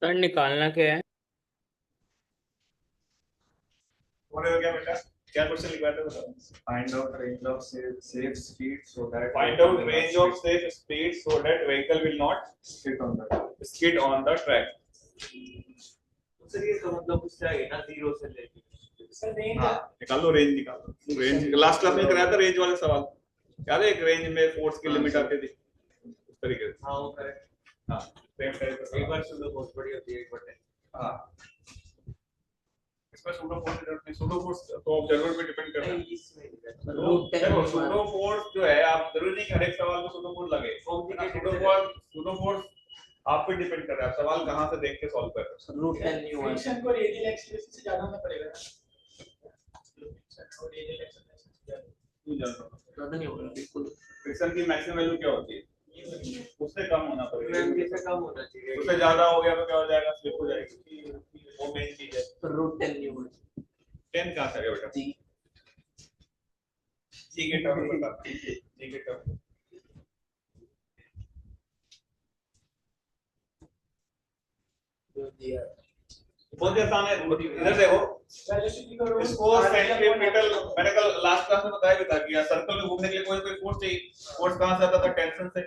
सर निकालना क्या है? और क्या बेटा, क्या क्वेश्चन लिखवाया था बताओ? Find out range of safe speed so that Find out range of safe speed so that vehicle will not skid on the skid on the track। Sir ये तो मतलब उससे आगे ना 0 से लेके सर रेंज निकाल लो, रेंज निकाल लो। रेंज लास्ट क्लास में कराया था, रेंज वाले सवाल याद है? एक रेंज में फोर्स की लिमिट आती थी उस तरीके से। हाँ वो करेक्ट। हाँ सेम टाइप का एक बार सुनो बहुत बड़ी होती है एक बार। हाँ इसमें सूडो फोर्स की जरूरत नहीं, सूडो फोर्स तो ऑब्जर्वर पे डिपेंड करता है। देखो सूडो फोर्स जो है, आप जरूरी नहीं कि हर एक सवाल में सूडो फोर्स लगे। सूडो फोर्स आप पे डिपेंड कर रहा है, सवाल कहां से देख के सॉल्व कर रहे हो। रूट 10 न्यू वन फ्रिक्शन को रेडियल एक्सीलरेशन से ज्यादा होना पड़ेगा ना, फ्रिक्शन और रेडियल एक्सीलरेशन से ज्यादा। क्यों जानते हो? ज्यादा नहीं होगा बिल्कुल। फ्रिक्शन की मैक्सिमम वैल्यू क्या होती है? उससे कम होना पड़ेगा। से कम होना चाहिए। उससे ज्यादा हो गया तो क्या हो जाएगा? स्लिप हो जाएगी। वो मेन चीज है। रूट 10 न्यू वन 10 कहां से आ गया बेटा? जी जी के टर्म में बताना, जी के टर्म बहुत ही आसान है। इधर देखो, इसको सेंट्रीपिटल, मैंने कल लास्ट क्लास में बताया भी था कि सर्कल में घूमने के लिए कोई कोई फोर्स चाहिए। फोर्स कहां से आता था? टेंशन से,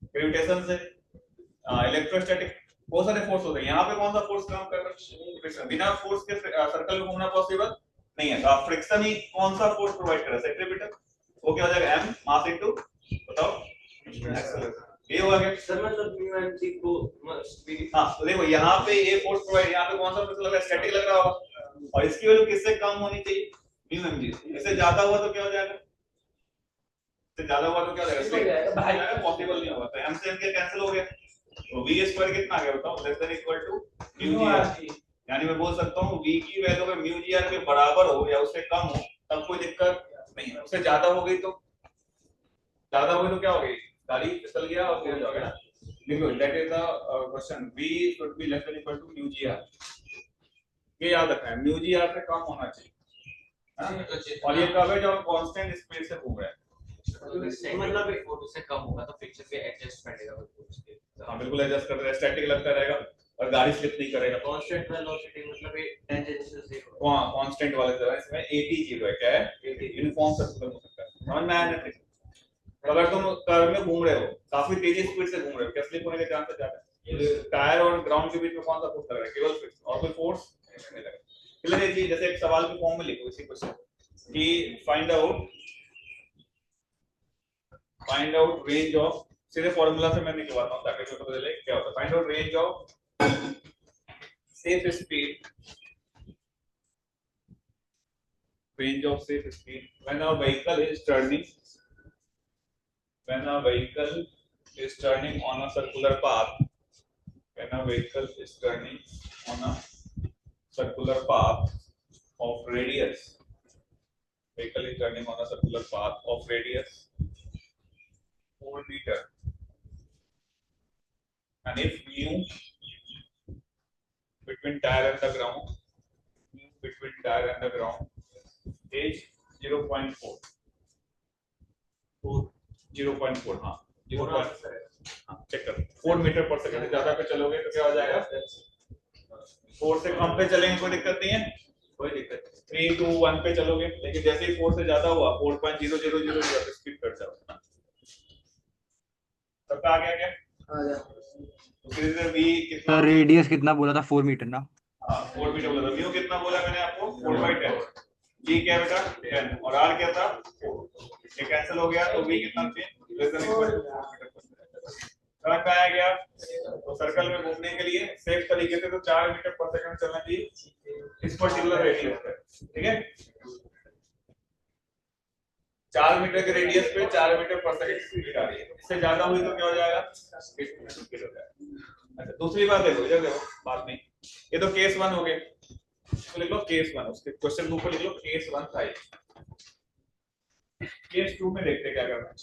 ग्रेविटेशन से, इलेक्ट्रोस्टैटिक, बहुत सारे फोर्स होते हैं। यहाँ पे कौन सा फोर्स काम कर रहा है? फ्रिक्शन। बिना फोर्स के सर्कल में घूमना पॉसिबल नहीं है। तो आप फ्रिक्शन ही कौन सा फोर्स प्रोवाइड कर रहा है? सेंट्रीपिटल। वो क्या हो जाएगा? m मास इनटू, बताओ, एक्सेलरेशन। ये हो गया सर मतलब म्यू एम जी को मस्ट बी। हाँ, तो देखो यहाँ पे ये फोर्स प्रोवाइड, यहाँ पे कौन सा फोर्स लग रहा है? स्टैटिक लग रहा होगा, और इसकी वैल्यू किससे कम होनी चाहिए? Mu M G. इससे ज्यादा हुआ तो क्या हो जाएगा? इससे ज्यादा हुआ तो क्या हो जाएगा? पॉसिबल नहीं होगा। तो m से m के कैंसिल हो गया, तो v स्क्वायर कितना आ गया बताओ? Less than equal to mu g. यानी मैं बोल सकता हूँ v की वैल्यू अगर म्यू जी आर के बराबर हो या उससे कम हो तब कोई दिक्कत नहीं है। उससे ज्यादा हो गई तो, ज्यादा हो गई तो क्या हो गई? गाड़ी फिसल गया और क्या हो जाएगा ना। देखो, that is the question, v should be less than equal to mu G R. ये याद रखना है, म्यू जी आर से कम होना चाहिए, हाँ? और ये कब है? जब कांस्टेंट स्पेस से घूम रहा है। मतलब फोर्स से कम होगा तो फ्रिक्शन पे एडजस्ट करेगा फोर्स के। हाँ बिल्कुल एडजस्ट कर रहा है, स्टैटिक लगता रहेगा और गाड़ी स्लिप नहीं करेगा। कांस्टेंट वेलोसिटी मतलब ये टेंजेंशियल जीरो। कांस्टेंट वाले जो है इसमें AT जीरो है, क्या है? यूनिफॉर्म सर्कुलर मोशन है। समझ में आया नहीं? अगर तुम कर्व में घूम रहे हो, काफी तेजी स्पीड से घूम रहे हो, क्या स्लिप होने के चांसेस ज्यादा है? टायर और ग्राउंड के बीच में कौन सा फोर्स लग रहा है? केवल फ्रिक्शन, और कोई फोर्स नहीं लग रहा। क्लियर है जी? जैसे एक सवाल के फॉर्म में लिखो इसी क्वेश्चन कि फाइंड आउट रेंज ऑफ, सीधे फॉर्मूला से मैं निकलवाता हूं ताकि आपको पता चले क्या होता है। Find out range of safe speed, range of safe speed when a vehicle is turning, when a vehicle is turning on a circular path, when a vehicle is turning on a circular path of radius, vehicle is turning on a circular path of radius 4 meter, and if mu between tire and the ground, between tire and the ground is 0.4, 0.4, हाँ 0.4, हाँ check करो, 4 metre पर second. ज्यादा पे चलोगे तो क्या हो जाएगा? 4 से कम पे चलेंगे कोई दिक्कत नहीं है, कोई दिक्कत नहीं। 3 2 1 पे चलोगे, लेकिन जैसे ही 4 से ज्यादा हुआ 4.0000 पे स्पीड कर जाओ। सबका आ गया क्या? आ गया। तो फिर से v कितना? सर रेडियस कितना बोला था? 4 मीटर ना? हाँ 4 मीटर बोला था। म्यू कितना बोला मैंने आपको? 4/10। g क्या बेटा? 10, और r क्या था? 4। ये कैंसिल हो गया तो v कितना चाहिए? Less than equal to 4 metre. कहाँ आया गया? तो सर्कल में घूमने के लिए सेफ तरीके से तो 4 मीटर पर सेकंड चलना चाहिए इस पर्टिकुलर रेडियस पे, ठीक है? 4 मीटर के रेडियस पे 4 मीटर पर सेकंड स्पीड आ रही है। इससे ज्यादा हुई तो क्या हो जाएगा? स्पीड हो जाएगा। अच्छा, दूसरी बात देखो, इधर देखो, बात नहीं, ये तो केस 1 हो गए, तो लिख लो केस 1, उसके क्वेश्चन बुक पर लिख लो केस 1 था। केस 2 में देखते क्या करना है।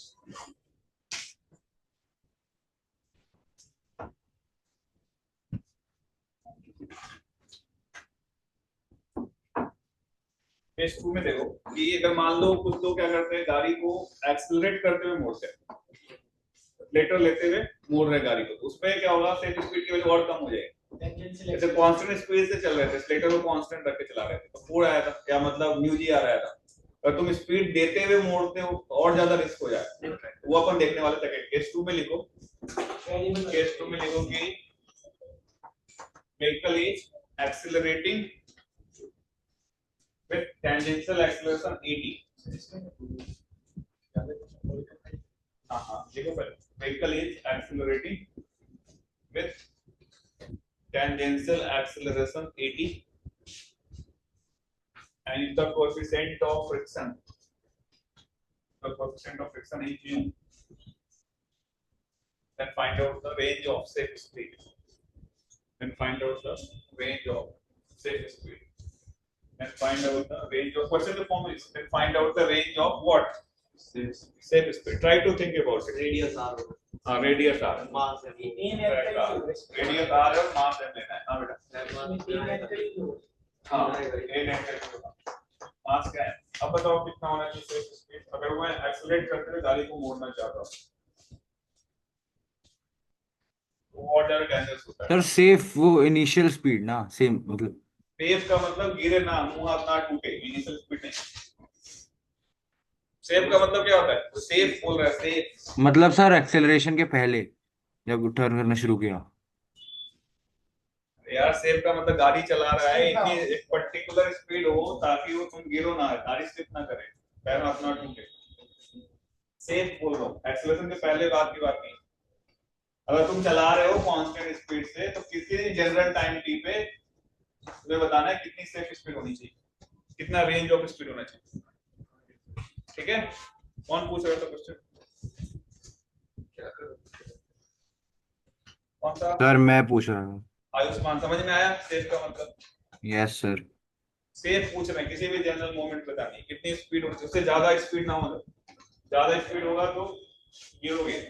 केस 2 में देखो कि अगर मान लो कुछ लोग क्या करते हैं, गाड़ी को एक्सेलरेट करते हुए मोड़ते हैं, लेटर लेते हुए मोड़ रहे गाड़ी को, उस पे क्या होगा? सेफ स्पीड की वैल्यू और कम हो जाएगी। जैसे कांस्टेंट स्पीड से चल रहे थे, स्लेटर को कांस्टेंट रख के चला रहे थे तो 4 आया था, क्या मतलब? म्यू जी आ रहा था। अगर तुम स्पीड देते हुए मोड़ते हो तो और ज्यादा रिस्क हो जाए, वो अपन देखने वाले सेकंड। केस 2 में लिखो, केस 2 में लिखो कि vehicle is accelerating with tangential acceleration 80। हाँ देखो पहले, vehicle is accelerating with tangential acceleration 80 and if the coefficient of friction is mu, then find out the range of safe speed. Then find out the range of safe speed. And find out the range of, what's in the form is, then find out the range of what? Safe speed. Try to think about it. Radius r Radius r. मास है Radius r और mass m लेना है। हाँ बेटा, हाँ 8 angle. मास क्या है? अब बताओ कितना होना चाहिए स्पीड अगर मैं एक्सीलरेट करते हुए गाड़ी को मोड़ना चाहता हूँ, तो और ज्यादा डेंजरस होता है। सर सेफ वो इनिशियल स्पीड ना सेम मतलब सेफ का मतलब गिरे ना, मुंह हाथ ना टूटे, इनिशियल स्पीड नहीं। सेफ का मतलब क्या होता है? तो सेफ बोल रहा है, सेफ। मतलब सर एक्सेलरेशन के पहले जब टर्न करना शुरू किया। यार सेफ का मतलब गाड़ी चला रहा है इतनी एक पर्टिकुलर स्पीड हो ताकि वो तुम गिरो ना, गाड़ी स्लिप ना करे, पैर हाथ ना टूटे। सेफ बोल रहा हूँ, एक्सेलरेशन के पहले बात की बात नहीं। अगर तुम चला रहे हो कांस्टेंट स्पीड से तो किसी भी जनरल टाइम टी पे तुम्हें बताना है कितनी सेफ स्पीड होनी चाहिए, कितना रेंज ऑफ स्पीड होना चाहिए। ठीक है, कौन पूछ रहा था क्वेश्चन? कौन सा? सर मैं पूछ रहा हूँ। आयुष्मान, समझ में आया सेफ का मतलब? Yes sir. सेफ पूछ रहे हैं, किसी भी जनरल मोमेंट बतानी है कितनी स्पीड होनी चाहिए, उससे ज्यादा स्पीड ना हो। ज्यादा स्पीड होगा तो गिरोगे।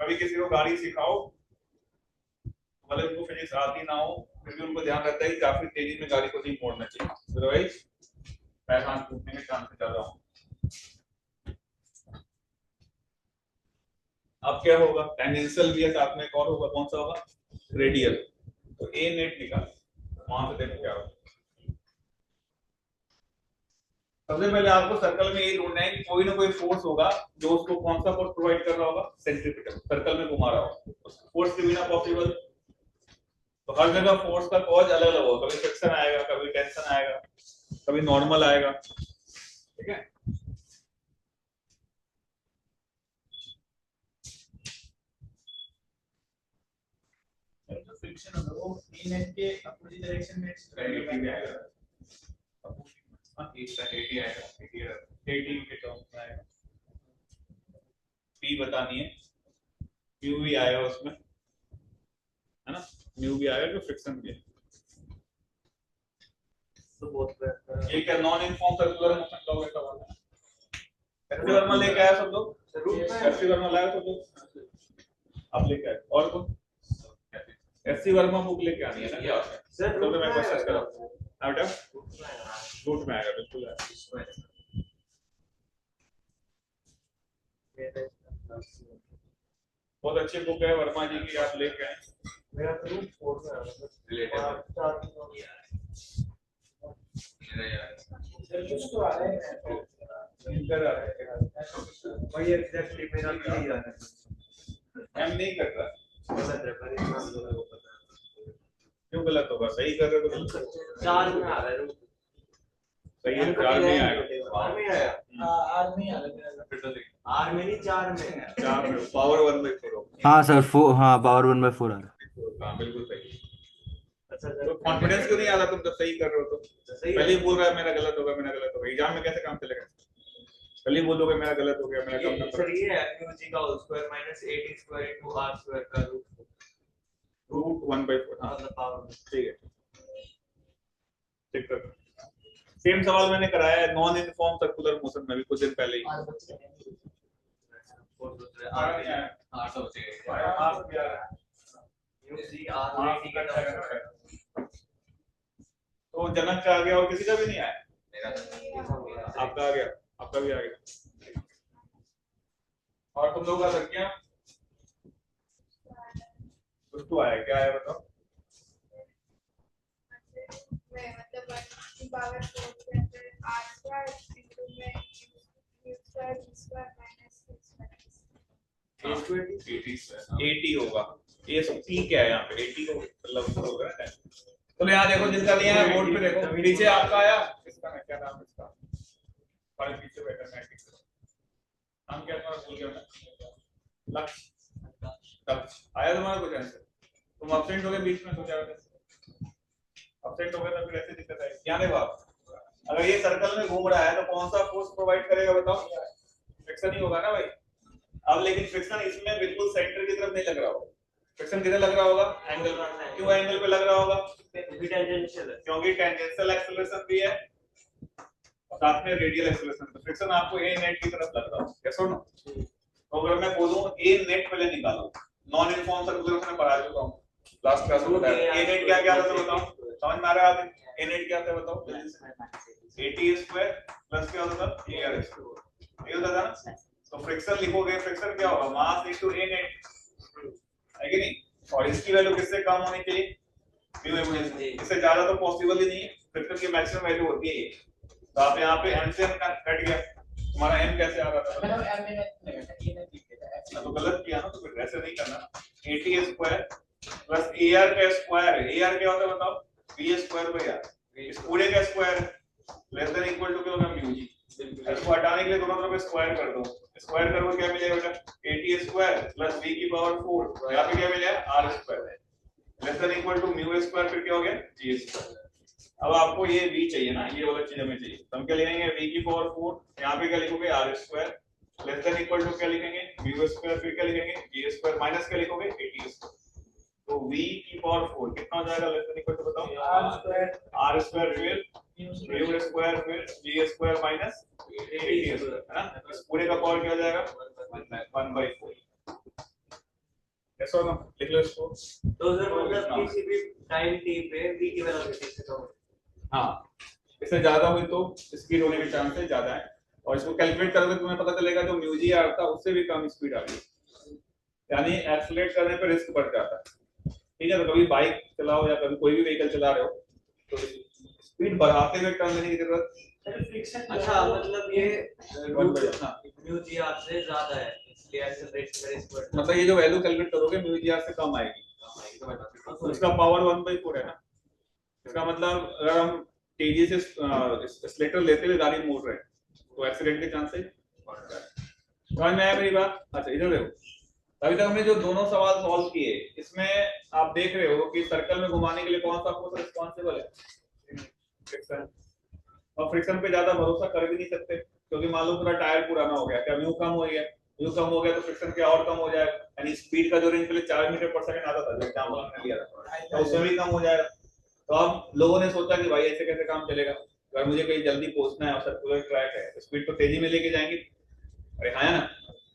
कभी किसी को गाड़ी सिखाओ, भले उनको फिजिक्स आती ना हो, फिर भी उनको ध्यान रहता है कि काफी तेजी में गाड़ी को नहीं मोड़ना चाहिए, अदरवाइज पैर हाथ टूटने के चांसेस ज्यादा होंगे। अब क्या होगा? टेंजेंशियल भी है साथ में, एक और होगा, कौन सा होगा? रेडियल। तो ए नेट निकाल, वहां से देखो क्या होगा। सबसे पहले आपको सर्कल में ये ढूंढना है कि कोई ना कोई फोर्स होगा जो उसको कौन सा फोर्स प्रोवाइड कर रहा होगा? सेंट्रीपिटल, सर्कल में घुमा रहा होगा। उस फोर्स के बिना पॉसिबल। तो हर जगह फोर्स का कॉज अलग अलग होगा, कभी फ्रिक्शन आएगा, कभी टेंशन आएगा, कभी नॉर्मल आएगा। ठीक है, जो फ्रिक्शन होगा वो नेट के अपोजिट डायरेक्शन में नेगेटिव में आएगा, इसका 80 आएगा, 80 के टर्म्स में आएगा। p बतानी है, म्यू भी आएगा उसमें, है ना? म्यू भी आएगा जो फ्रिक्शन भी है। तो बहुत ये क्या नॉन यूनिफॉर्म सर्कुलर मोशन का होगा सवाल है? एससी वर्मा लेके आया सब लोग? एससी वर्मा लाया सब लोग? अब लेके आए और कौन? एससी वर्मा बुक लेके आनी है ना क्या? सर तो मैं क्वेश्चन कर रहा हूं, बेटा रूट में आएगा, बिल्कुल आएगा। बहुत अच्छी बुक है वर्मा जी की, आप लेके आए। मेरा तो रूट 4 में आ रहा है। कुछ तो आ रहा है इधर आ रहा है, वही एग्जैक्टली मेरा भी यही आ रहा है। हम नहीं कर रहा, गलत है पर इतना लोगों को पता है। क्यों गलत होगा? सही कर रहे हो तो 4 में आ रहा है रूट। सही है, 4 में आएगा। 4 में आया। आर्मी आ रहा है। फिर तो देख, 4 में नहीं 4 में है। 4 में पावर 1/4 होगा। हाँ सर हाँ पावर 1/4 आ रहा है। हाँ बिल्कुल सही। अच्छा तो कॉन्फिडेंस क्यों नहीं आ रहा? तुम जब सही कर रहे हो तो सही पहले ही बोल रहा है मेरा गलत होगा, मेरा गलत होगा। एग्जाम में कैसे काम चलेगा? पहले ही बोलोगे मेरा गलत हो गया, मेरा कम नंबर। सर ये है म्यूजी का whole square minus 80 square into r square का रूट 1/4। हाँ मतलब पावर। ठीक है, ठीक कर। सेम सवाल मैंने कराया है नॉन यूनिफॉर्म सर्कुलर मोशन में भी कुछ दिन पहले ही। और बच्चे रहेंगे। और दूसरे आया नहीं आया? 8 हो जाएगा। आया, हाँ, भी आ रहा है। म्यूजी हाँ, r 80 का टर्म। तो जनक का आ गया और किसी का भी नहीं आया? मेरा आपका आ गया, आपका भी आ गया। और तुम लोग का लड़कियां कुछ तो आया, क्या आया बताओ? मतलब 1 की पावर 4 के अंदर r स्क्वायर इनटू में u square v square minus h square 80 होगा। ये p क्या है यहाँ पे? 80 को मतलब होगा ना। तो यहाँ देखो जिनका नहीं आया बोर्ड पे देखो, नीचे आपका आया, इसका है क्या नाम इसका? और पीछे बैठा है नाम क्या तुम्हारा? भूल गया मैं। लक्ष्य आया तुम्हारा कुछ आंसर? तुम एब्सेंट हो गए बीच में, तो क्या होगा? एब्सेंट हो गए तो फिर ऐसे दिक्कत आएगी। क्या देखो आप, अगर ये सर्कल में घूम रहा है तो कौन सा फोर्स प्रोवाइड करेगा बताओ? फ्रिक्शन ही होगा ना भाई। अब लेकिन फ्रिक्शन इसमें बिल्कुल सेंटर की तरफ नहीं लग रहा होगा। फ्रिक्शन किधर लग रहा होगा? एंगल पर। क्यों एंगल पे लग रहा होगा? भी टेंजेंशियल है क्योंकि टेंजेंशियल एक्सेलरेशन भी है और साथ में रेडियल एक्सेलरेशन। तो फ्रिक्शन आपको ए नेट की तरफ लग रहा होगा, यस और नो? तो अगर मैं बोलूं ए नेट पहले निकालो, नॉन यूनिफॉर्म सर्कुलर में पढ़ा चुका हूं लास्ट क्लास में बताया। ए नेट क्या क्या होता है बताओ? समझ में आ रहा है आप? ए नेट क्या होता है बताओ जल्दी से? AT स्क्वायर प्लस क्या होता था? AR स्क्वायर, ये होता था ना। तो फ्रिक्शन लिखोगे, फ्रिक्शन क्या होगा? मास इनटू ए नेट, है कि नहीं? और इसकी वैल्यू किससे कम होनी चाहिए? Mu M. इससे ज्यादा तो पॉसिबल ही नहीं है, फ्रिक्शन की मैक्सिमम वैल्यू होती है ये। तो आप यहाँ पे m से m कट गया, तुम्हारा m कैसे आ रहा था? मतलब m में नहीं घटा, ये नहीं लिखा था। तो गलत किया ना, तो फिर ऐसे नहीं करना। AT स्क्वायर प्लस AR का स्क्वायर, AR क्या होता है बताओ? B स्क्वायर बाय R, इस पूरे का square less than equal to क्या होगा? Mu G. इसको हटाने के लिए दोनों तरफ स्क्वायर कर दो, स्क्वायर करोगे क्या मिलेगा बेटा? AT स्क्वायर प्लस b की पावर 4, यहाँ पे क्या मिलेगा? R square less than equal to mu square, फिर क्या हो गया? G square. अब आपको ये v चाहिए ना, ये वाला चीज हमें चाहिए, तो हम क्या लिखेंगे? v की पावर 4, यहाँ पे क्या लिखोगे? R square less than equal to क्या लिखेंगे? म्यू स्क्वायर, फिर क्या लिखेंगे? G स्क्वायर माइनस क्या लिखोगे? AT square. तो v की पावर 4 कितना हो जाएगा? लेस देन इक्वल टू बताओ? R स्क्वायर फिर म्यू स्क्वायर फिर G square minus AT square, है ना? इस पूरे का पावर क्या हो जाएगा? 1/4। कैसा होगा? लिख लो इसको। तो सर मतलब किसी भी टाइम t पे v की वेलोसिटी से कम। हाँ, इससे ज्यादा हुई तो स्पीड होने के चांसेस ज्यादा है, और इसको कैलकुलेट करोगे तुम्हें पता चलेगा जो म्यू जी आर था उससे भी कम स्पीड आ रही है, यानी एक्सीलरेट करने पर रिस्क बढ़ जाता है। ठीक है, तो कभी बाइक चलाओ या कभी कोई भी व्हीकल चला रहे हो तो स्पीड बढ़ाते हुए टर्न लेने की जरूरत। अच्छा मतलब ये हाँ, म्यू जी आर से ज्यादा है, इसलिए एक्सेलरेशन का रिस्क बढ़ता मतलब ये जो वैल्यू कैलकुलेट करोगे म्यू जी आर से कम आएगी, तो उसका पावर 1/4 है ना। इसका मतलब अगर हम तेजी से एक्सीलरेटर लेते हुए गाड़ी मोड़ रहे हैं तो एक्सीडेंट के चांसेस बढ़ रहा है। समझ में आया मेरी बात? अच्छा इधर देखो, अभी तक हमने जो दोनों सवाल सॉल्व किए, इसमें आप देख रहे हो कि सर्कल में घुमाने के लिए कौन सा फोर्स रिस्पांसिबल है? फ्रिक्शन। और फ्रिक्शन पे ज्यादा भरोसा कर भी नहीं सकते, क्योंकि मान लो पूरा टायर पुराना हो गया, क्या म्यू कम हो गया? म्यू कम हो गया तो फ्रिक्शन क्या और कम हो जाएगा, यानी स्पीड का जो रेंज पहले 4 मीटर पर सेकंड आता था जो एग्जांपल हमने लिया था, तो उसमें भी कम हो जाएगा। तो अब लोगों ने सोचा कि भाई ऐसे कैसे काम चलेगा, अगर मुझे कहीं जल्दी पहुंचना है और सर्कुलर ट्रैक है, स्पीड तो तेजी में लेके जाएंगे, अरे हाँ ना,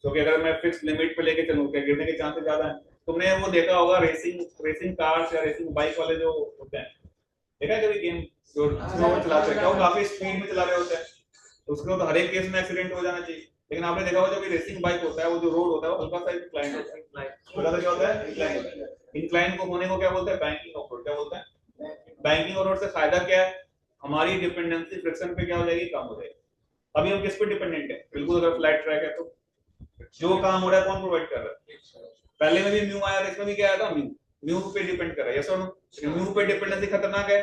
क्योंकि अगर मैं फिक्स लिमिट पे लेके चलूं क्या गिरने के चांसेस ज्यादा हैं। तुमने वो देखा होगा रेसिंग कार्स या रेसिंग बाइक वाले जो होते हैं, देखा है कभी गेम जो चलाते हैं, क्या वो काफी स्पीड में चला रहे होते हैं, तो उसके तो हर एक केस में एक्सीडेंट हो जाना चाहिए। लेकिन आपने देखा होगा जब रेसिंग बाइक होता है, वो जो रोड होता है वो हल्का सा इंक्लाइन होता है, हल्का क्या होता है? इंक्लाइन। इंक्लाइन को होने को क्या बोलते हैं? Banking of road. क्या बोलते हैं? बैंकिंग ऑफ रोड से फायदा क्या है? हमारी डिपेंडेंसी फ्रिक्शन पे क्या हो जाएगी? कम हो जाएगी। अभी हम किस पे डिपेंडेंट है? बिल्कुल अगर फ्लैट ट्रैक है तो जो काम हो रहा है कौन प्रोवाइड कर रहा है? पहले में भी म्यू आया था, इसमें भी क्या आया था? म्यू पे डिपेंड कर रहा है, यस और नो? म्यू पे डिपेंडेंसी खतरनाक है,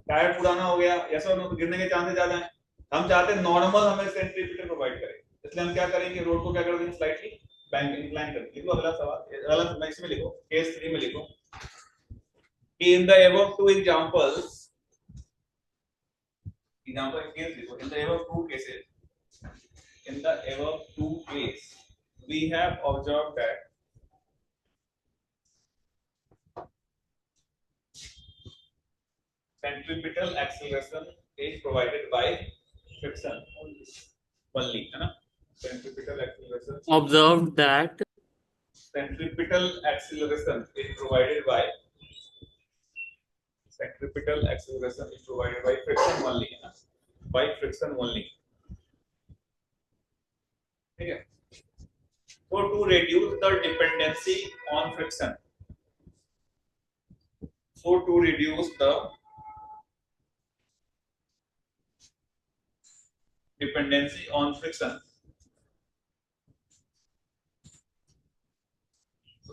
टायर पुराना हो गया, यस और नो? तो गिरने के चांसेस ज्यादा हैं। हम चाहते हैं नॉर्मल हमें सेंट्रीफ्यूगल प्रोवाइड करे, इसलिए हम क्या करेंगे? रोड को क्या कर देंगे? स्लाइटली बैंक इंक्लाइन कर देंगे। अगला सवाल, अगला नेक्स्ट में लिखो, केस 3 में लिखो कि in the above two examples, example case लिखो, in the above two cases, in the above two cases we have observed that centripetal acceleration is provided by friction only, है ना? Centripetal acceleration. Observed that Centripetal acceleration is provided by friction only, है ना? By friction only. ठीक है? So to reduce the dependency on friction,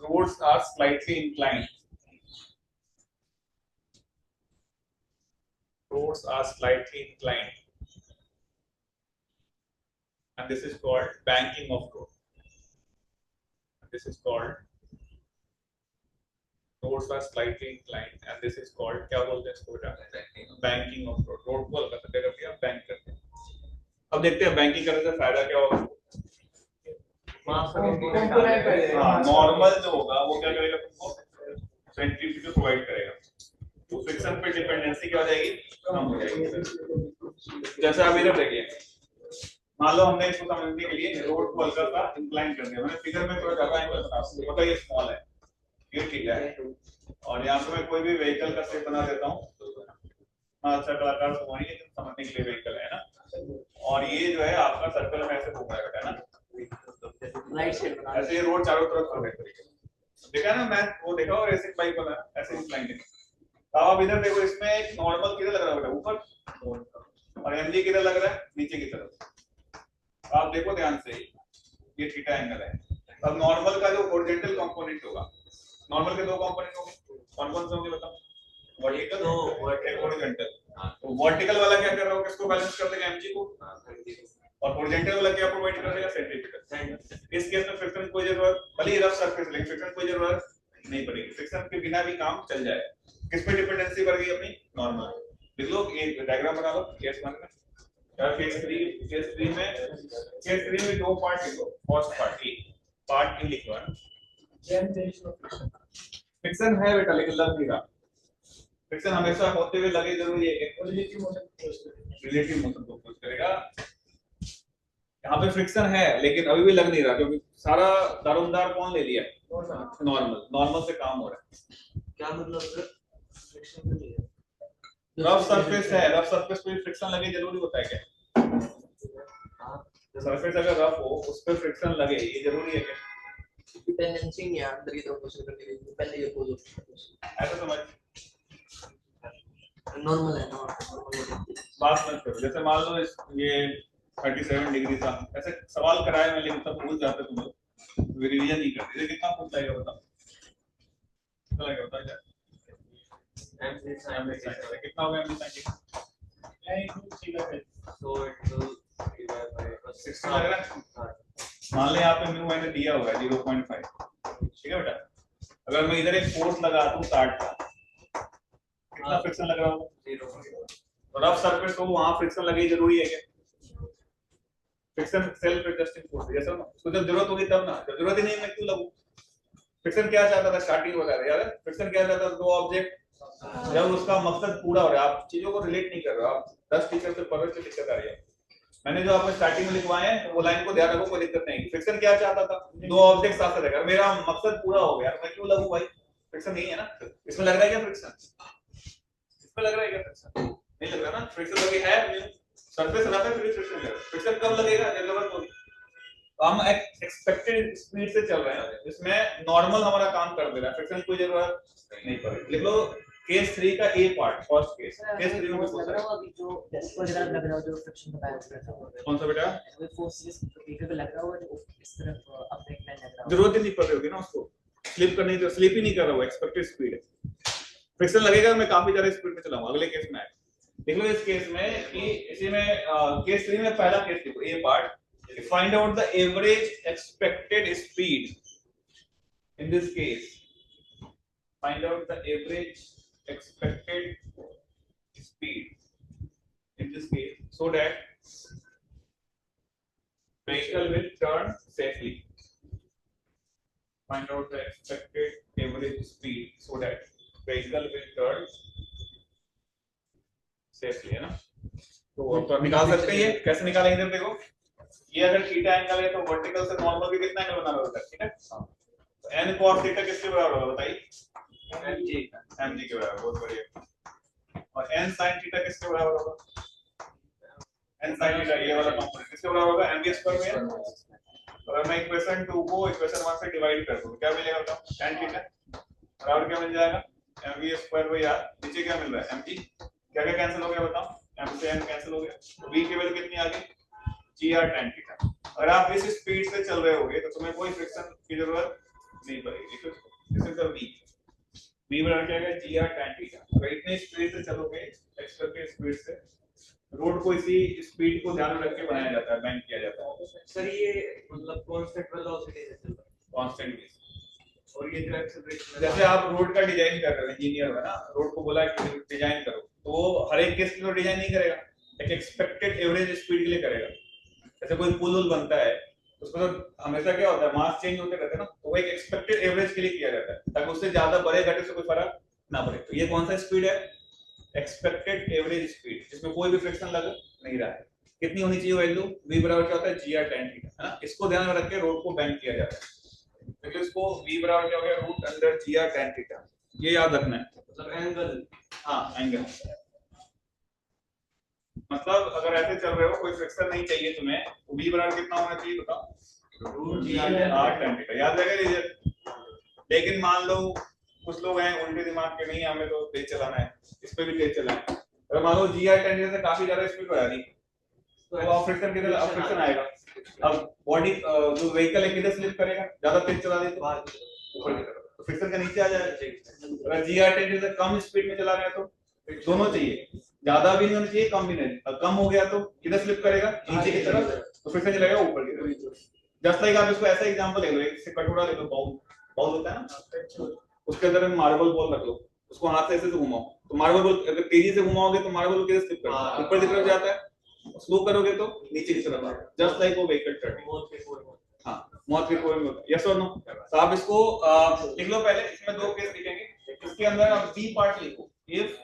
roads are slightly inclined. And this is called banking of road. Roads are slightly inclined and this is called क्या बोलते हैं इसको बेटा? Banking of road. Road को हल्का सा कर दिया, बैंक कर दिया। अब देखते हैं बैंकिंग करने से फायदा क्या होगा। नॉर्मल जो होगा वो क्या करेगा? तुमको सेंट्रीफ्यूगल प्रोवाइड करेगा, तो फ्रिक्शन पे डिपेंडेंसी क्या हो जाएगी? कम हो जाएगी। जैसे आप इधर देखिए, मान लो हमने इसको समझने के लिए रोड को हल्का सा इंक्लाइन कर दिया, मैंने फिगर में थोड़ा ज्यादा एंगल बता दूं, पता ये स्मॉल है, ये ठीक है। और यहाँ पे मैं कोई भी व्हीकल का शेप बना देता हूँ। हाँ, अच्छा कलाकार तो वही है, समझने के लिए व्हीकल है ना। और ये जो है आपका सर्कल में ऐसे घूम रहा है ना, राइट साइड बना ऐसे ये रोड चारों तरफ हो रही है। देखा ना, मैं वो देखा और रेसिंग बाइक बना ऐसे ही लाइन। तो आप इधर देखो, इसमें एक नॉर्मल किधर लग रहा है बेटा, ऊपर, और एमजी किधर लग रहा है, नीचे की तरफ। आप देखो ध्यान से, ये थीटा एंगल है। अब नॉर्मल का जो हॉरिजॉन्टल कंपोनेंट होगा, नॉर्मल के दो कंपोनेंट होंगे, कौन कौन से होंगे बताओ? वर्टिकल और हॉरिजॉन्टल। तो वर्टिकल वाला क्या कर रहा होगा, किसको बैलेंस कर देगा, एमजी को, और हॉरिजॉन्टल वाला क्या प्रोवाइड कर देगा, सेंट्रीपिटल। इस केस में फ्रिक्शन की कोई जरूरत, भले ही रफ सरफेस लेकिन फ्रिक्शन की कोई जरूरत नहीं पड़ेगी, फ्रिक्शन के बिना भी काम चल जाएगा। किस पे डिपेंडेंसी बढ़ गई अपनी, नॉर्मल। लिख लो, ये डायग्राम बना लो केस 1 में, या केस 3 में दो पार्ट लिखो। फर्स्ट पार्ट ए लिखो है, फ्रिक्शन है बेटा लेकिन लग नहीं रहा। फ्रिक्शन हमेशा होते हुए लगे जरूरी है, रिलेटिव मोशन को खोज करेगा। यहाँ पे फ्रिक्शन है लेकिन अभी भी लग नहीं रहा, क्योंकि सारा दारोमदार कौन ले लिया, नॉर्मल से काम हो रहा है। क्या मतलब रफ सरफेस है, रफ सरफेस पे फ्रिक्शन लगे जरूरी होता है क्या? सरफेस अगर रफ हो उस पे फ्रिक्शन लगे ये जरूरी है क्या? डिपेंडेंसी नहीं है अंदर की तरफ क्वेश्चन करने के लिए, पहले ये बोलो ऐसा समझ, नॉर्मल है नॉर्मल बात मत करो। जैसे मान लो ये 37 डिग्री था, ऐसे सवाल कराए मैं लेकिन सब भूल जाते तुम लोग, रिवीजन नहीं करते। कितना पूछ जाएगा बताओ, कितना लगेगा बताओ यार? कितना होगा एमजी साइन? तो 16 लग रहा है। मान ले यहाँ पे म्यू मैंने दिया हुआ है 0.5, ठीक है बेटा। अगर मैं इधर एक फोर्स लगा दूं 60 का, कितना फ्रिक्शन लग रहा होगा? 0। रफ सरफेस हो वहां फ्रिक्शन लगे जरूरी है क्या? फ्रिक्शन सेल्फ एडजस्टिंग फोर्स, जैसा ना उसको जब जरूरत होगी तब ना, जब जरूरत ही नहीं मैं क्यों लगूं? फ्रिक्शन क्या चाहता था स्टार्टिंग वगैरह याद है? फ्रिक्शन क्या चाहता था, दो ऑब्जेक्ट जब उसका मकसद पूरा हो रहा है, आप चीजों को रिलेट नहीं कर रहे हो, आप 10 टीचर से पढ़ रहे हो, दिक्कत आ रही है। मैंने जो आपको स्टार्टिंग में लिखवाए हैं वो लाइन को ध्यान रखो, कोई दिक्कत नहीं। फ्रिक्शन क्या चाहता था, दो ऑब्जेक्ट साथ साथ रहेगा, मेरा मकसद पूरा हो गया, मैं क्यों लगूं भाई? फ्रिक्शन नहीं है ना, इसमें लग रहा है क्या फ्रिक्शन? इसमें लग रहा है क्या फ्रिक्शन? नहीं लग रहा ना, फ्रिक्शन लगे है, सरफेस रफ है फिर फ्रिक्शन लगेगा। फ्रिक्शन कब लगेगा, जब जरूरत होगी। तो हम एक्सपेक्टेड स्पीड से चल रहे हैं, इसमें नॉर्मल हमारा काम कर दे रहा है, फ्रिक्शन की कोई जरूरत नहीं पड़ेगी। लिख लो केस 3 का ए पार्ट, फर्स्ट केस 3 में लग रहा हो अभी जो इसको जरा लग रहा हो जो फ्रिक्शन बताया था, कौन सा बेटा? वो फोर्स इस पीछे पे लग रहा हो जो इस तरफ अपने में लग रहा हो, जरूरत ही नहीं पड़ रही होगी ना उसको स्लिप करने की, स्लिप ही नहीं कर रहा हूं, एक्सपेक्टेड स्पीड है। फ्रिक्शन लगेगा मैं काफी ज्यादा स्पीड में चलाऊंगा। अगले केस में देख लो, इस केस में कि इसी में केस 3 में पहला केस देखो, ए part, find out the average expected speed in this case. Find out the average expected speed in this case so that vehicle will turn safely. Find out the expected average speed so that vehicle will turn safely, है ना? तो निकाल सकते हैं ये, कैसे निकालेंगे देखो। ये अगर थीटा एंगल है तो वर्टिकल से नॉर्मल भी कितना एंगल बनाना होता है, ठीक है? तो n cos थीटा किसके बराबर होगा बताइए? mg के बराबर, बहुत बढ़िया। और n sin थीटा किसके बराबर होगा? n sin थीटा ये वाला कंपोनेंट किसके बराबर होगा? mv स्क्वायर में। अगर मैं इक्वेशन 2 को इक्वेशन 1 से डिवाइड कर दूं क्या मिलेगा बताओ? tan थीटा बराबर क्या मिल जाएगा? mv square by r। नीचे क्या मिल रहा है? mg। क्या क्या कैंसिल हो गया बताओ? m से n कैंसिल हो गया, तो v की वैल्यू कितनी आ गई? gr tan theta. अगर आप इस स्पीड से चल रहे होगे तो तुम्हें कोई फ्रिक्शन की जरूरत नहीं पड़ेगी। दिस इज द v बराबर क्या है? gr tan theta. अगर इतनी स्पीड से चलोगे, एक्सपेक्ट के स्पीड से, रोड को इसी स्पीड को ध्यान में रख के बनाया जाता है, बैंक किया जाता है। सर ये मतलब कांस्टेंट वेलोसिटी से चल रहा है, कांस्टेंट भी। और ये जो एक्सेलरेशन जैसे आप रोड का डिजाइन कर रहे हो, इंजीनियर है ना, रोड को बोला कि डिजाइन करो, तो वो हर एक केस के लिए डिजाइन नहीं करेगा, एक एक्सपेक्टेड एवरेज स्पीड के लिए करेगा। जैसे कोई पुल बनता है उसको तो हमेशा क्या होता है, मास चेंज होते रहते हैं ना, तो वो एक एक्सपेक्टेड एवरेज के लिए किया जाता है ताकि उससे ज्यादा बड़े घटे से कोई फर्क ना पड़े। तो ये कौन सा स्पीड है? एक्सपेक्टेड एवरेज स्पीड, जिसमें कोई भी फ्रिक्शन लग नहीं रहा है। कितनी होनी चाहिए वैल्यू? v बराबर क्या होता है? gr tan थीटा, है ना? इसको ध्यान में रख के रोड को बैंक किया जाता है। तो इसको v बराबर क्या हो गया root under gr tan theta, ये याद रखना है। मतलब एंगल, हाँ एंगल, मतलब अगर ऐसे चल रहे हो कोई फ्रिक्शन नहीं चाहिए तुम्हें तो v बराबर कितना होना चाहिए बताओ रूट gr tan थीटा, याद रहेगा ये। लेकिन मान लो कुछ लोग हैं उल्टे दिमाग के, नहीं हमें तो तेज चलाना है, इस पे भी तेज चलाना है, अगर मान लो gr tan थीटा से काफी ज्यादा स्पीड हो रही तो अब फ्रिक्शन किधर, अब फ्रिक्शन आएगा। अब बॉडी जो व्हीकल है किधर स्लिप करेगा, ज्यादा तेज चला दे तो ऊपर की तरफ, तो फ्रिक्शन का नीचे आ जाएगा। अगर जीआर 10 से कम स्पीड में चला रहे हैं तो दोनों चाहिए, ज्यादा भी नहीं होना चाहिए कम भी नहीं, और कम हो गया तो किधर स्लिप करेगा नीचे की तरफ, तो फ्रिक्शन चलेगा ऊपर की तरफ। जस्ट लाइक आप इसको ऐसा एग्जांपल ले लो, एक से कटोरा ले लो, बाउल बाउल होता है ना, उसके अंदर मार्बल बॉल रख लो, उसको हाथ से ऐसे घुमाओ, तो मार्बल बॉल अगर तेजी से घुमाओगे तो मार्बल बॉल किधर स्लिप करेगा, ऊपर की तरफ जाता है, स्लो करोगे तो नीचे की तरफ आता है, जस्ट लाइक वो व्हीकल टर्निंग। हाँ मौत के कोई में होता है, यस और नो। तो आप इसको लिख लो, पहले इसमें दो केस लिखेंगे, इसके अंदर आप बी पार्ट लिखो, इफ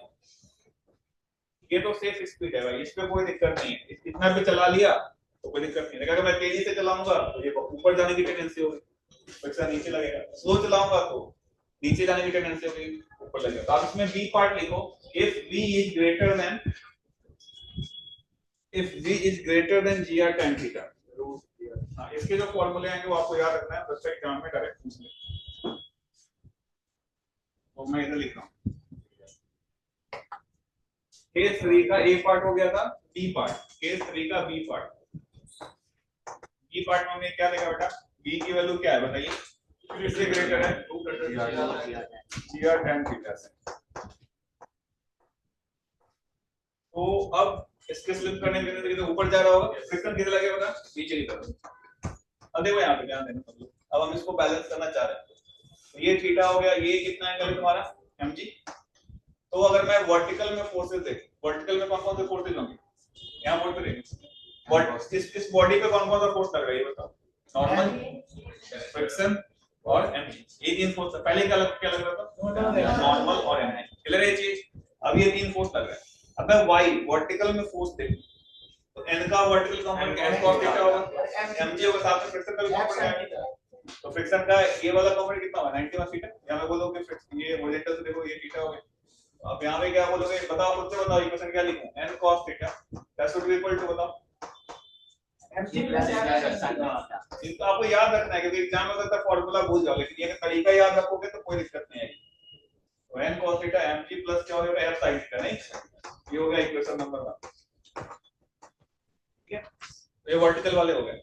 ये तो सेफ स्पीड है भाई, इस पे कोई दिक्कत नहीं है, इतना भी चला लिया तो कोई दिक्कत नहीं है, अगर मैं तेजी से चलाऊंगा तो ये ऊपर जाने की टेंडेंसी होगी, फ्रिक्शन नीचे लगेगा, स्लो चलाऊंगा तो नीचे जाने की टेंडेंसी होगी, ऊपर लगेगा। तो आप इसमें बी पार्ट लिखो, if v is greater than, if v is greater than gr tan theta, हाँ इसके जो फॉर्मूले हैं वो आपको याद रखना है, बस एग्जाम में डायरेक्ट पूछ ले, तो मैं इधर लिख रहा हूँ। केस 3 का a पार्ट हो गया था, b पार्ट, केस 3 का b पार्ट, b पार्ट में हमने क्या देखा बेटा, b की वैल्यू क्या है बताइए, किससे ग्रेटर है, gr tan theta से। तो अब इसके स्लिप करने के लिए ऊपर जा रहा होगा, फ्रिक्शन किधर लगेगा बता, नीचे की तरफ। अब देखो यहाँ पे ध्यान देना सब लोग, अब हम इसको बैलेंस करना चाह रहे हैं, तो ये थीटा हो गया, ये कितना एंगल है तुम्हारा mg। तो अगर मैं वर्टिकल में फोर्सेस देख, वर्टिकल में कौन कौन से फोर्सेस होंगे, यहाँ बोल पे देखें, इस बॉडी पे कौन कौन सा फोर्स लग रहा है ये बताओ, नॉर्मल, फ्रिक्शन और mg, ये तीन फोर्स। पहले क्या लग रहा था, नॉर्मल और mg, क्लियर है ये चीज। अब ये तीन फोर्स लग रहा है, अब मैं y वर्टिकल में फोर्स देखूं तो n का vertical component n cos theta होगा, mg होगा, साथ में फ्रिक्शन का भी कंपोनेंट है, तो फ्रिक्शन का ये वाला कंपोनेंट कितना होगा 91 थीटा। यहां पे बोलोगे ये हॉरिजॉन्टल से देखो ये थीटा हो गया, अब यहां पे क्या बोलोगे बताओ, मुझसे बताओ इक्वेशन क्या लिखूं, n cos theta that should be equal to, बताओ इनको आपको याद रखना है, क्योंकि एग्जाम में अगर फार्मूला भूल जाओगे, लेकिन ये तरीका याद रखोगे तो कोई दिक्कत नहीं आएगी। तो n cos theta mg plus क्या होगा f sin थीटा, नहीं ये हो गया इक्वेशन नंबर 1, ठीक है, तो ये वर्टिकल वाले हो गए।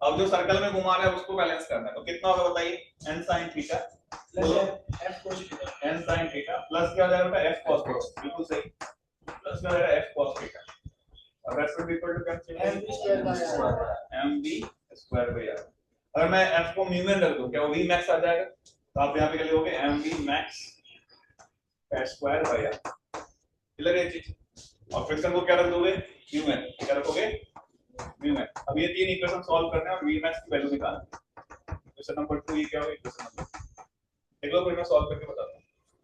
अब जो सर्कल में घुमा रहा है उसको बैलेंस करना है, तो कितना होगा बताइए, n sin theta plus f cos theta, n sin theta plus क्या हो जाएगा f cos थीटा, बिल्कुल सही, प्लस क्या हो जाएगा f cos थीटा, और that should be equal to क्या, mv स्क्वायर बाय r। अगर मैं f को म्यू में रख दूं क्या वो v max आ जाएगा, तो आप यहां पे क्या लिखोगे mv max square by r, clear है चीज। और फ्रिक्शन को क्या रख दोगे, म्यू में, क्या रखोगे म्यू में। अब ये तीन इक्वेशन सॉल्व करने हैं और v max की वैल्यू निकालनी है। क्वेश्चन नंबर 2 ये क्या होगा, इक्वेशन नंबर देख लो, फिर मैं सॉल्व करके बताता हूं।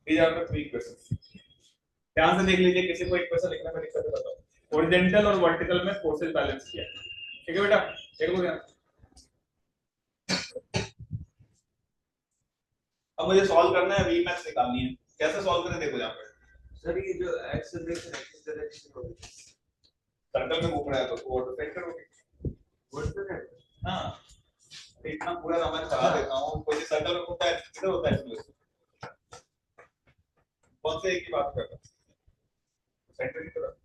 these are the three equation, ध्यान से देख लीजिए, किसी को इक्वेशन लिखने में दिक्कत है बताओ। हॉरिजॉन्टल और वर्टिकल में फोर्सेस बैलेंस किया, ठीक है बेटा, देख लो ध्यान। अब मुझे सॉल्व करना है, v max निकालनी है, कैसे सॉल्व करें देखो यहां पे। सर ये जो एक्सेलरेशन है किस डायरेक्शन में होगी, सर्कल में घूम रहा है तो कोऑर्डिनेट सेट करोगे, कोऑर्डिनेट, हां तो इतना पूरा मैं चला देता हूं, कोई सर्कल में घूमता है किधर होता है इसमें, कौन से एक की बात कर रहा हूं, सेंटर की तरफ।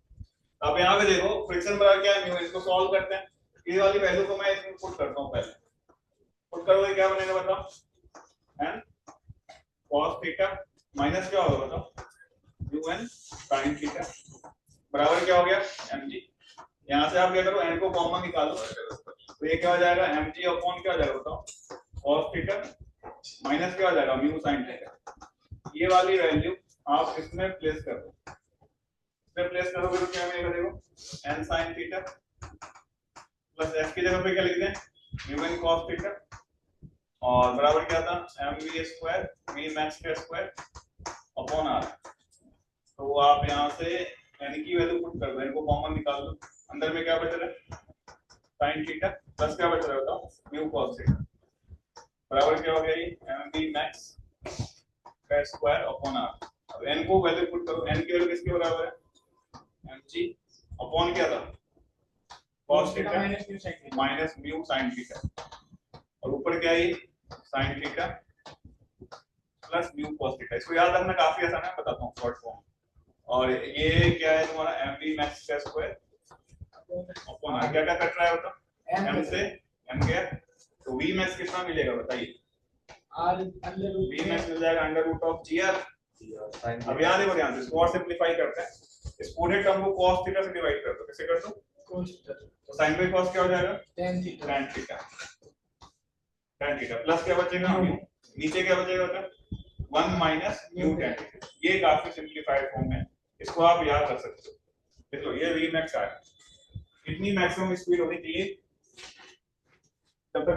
अब यहां पे देखो फ्रिक्शन बराबर क्या है म्यू, इसको सॉल्व करते हैं, ये वाली वैल्यू को मैं इसमें पुट करता हूं, पहले पुट करोगे क्या बनेगा बताओ, n cos थीटा माइनस क्या होगा बताओ, un sin थीटा बराबर क्या हो गया mg। यहां से आप क्या करो, n को कॉमन निकालो, तो ये क्या हो जाएगा mg अपॉन क्या हो जाएगा बताओ, cos थीटा माइनस क्या हो जाएगा म्यू sin थीटा। ये वाली वैल्यू आप इसमें प्लेस कर दो, इसमें प्लेस करोगे तो क्या मिलेगा देखो, n sin theta plus f की जगह पे क्या लिख दें म्यू cos थीटा, और बराबर क्या था mv स्क्वायर v max का स्क्वायर अपॉन r। तो आप यहां से n की वैल्यू पुट कर दो, इनको कॉमन निकाल दो, अंदर में क्या बच रहा है sin थीटा प्लस क्या बच रहा है बताओ म्यू cos थीटा। बराबर क्या हो गया ये mv max का स्क्वायर अपॉन r। अब n को वैल्यू पुट करो, n की वैल्यू किसके बराबर है mg अपॉन क्या था cos theta minus mu sin theta, और ऊपर क्या है sin theta plus mu cos theta. इसको याद रखना काफी आसान है, बताता हूँ शॉर्ट फॉर्म। और ये क्या है तुम्हारा mv max का स्क्वायर अपॉन r, क्या क्या कट रहा है बताओ m से m गया, तो v max कितना मिलेगा बताइए, v max मिल जाएगा अंडर रूट ऑफ gr। अब यहाँ देखो ध्यान से इसको और सिंपलीफाई करते हैं, इस पूरे टर्म को cos थीटा से डिवाइड कर दो, कैसे कर दो, तो sin बाई cos क्या हो जाएगा tan थीटा प्लस क्या बचेगा म्यू, नीचे क्या बचेगा होता 1 माइनस म्यू tan थीटा। ये काफी सिंपलीफाइड फॉर्म है, इसको आप याद रख सकते हो। देखो ये v max है, कितनी मैक्सिमम स्पीड होनी चाहिए जब तक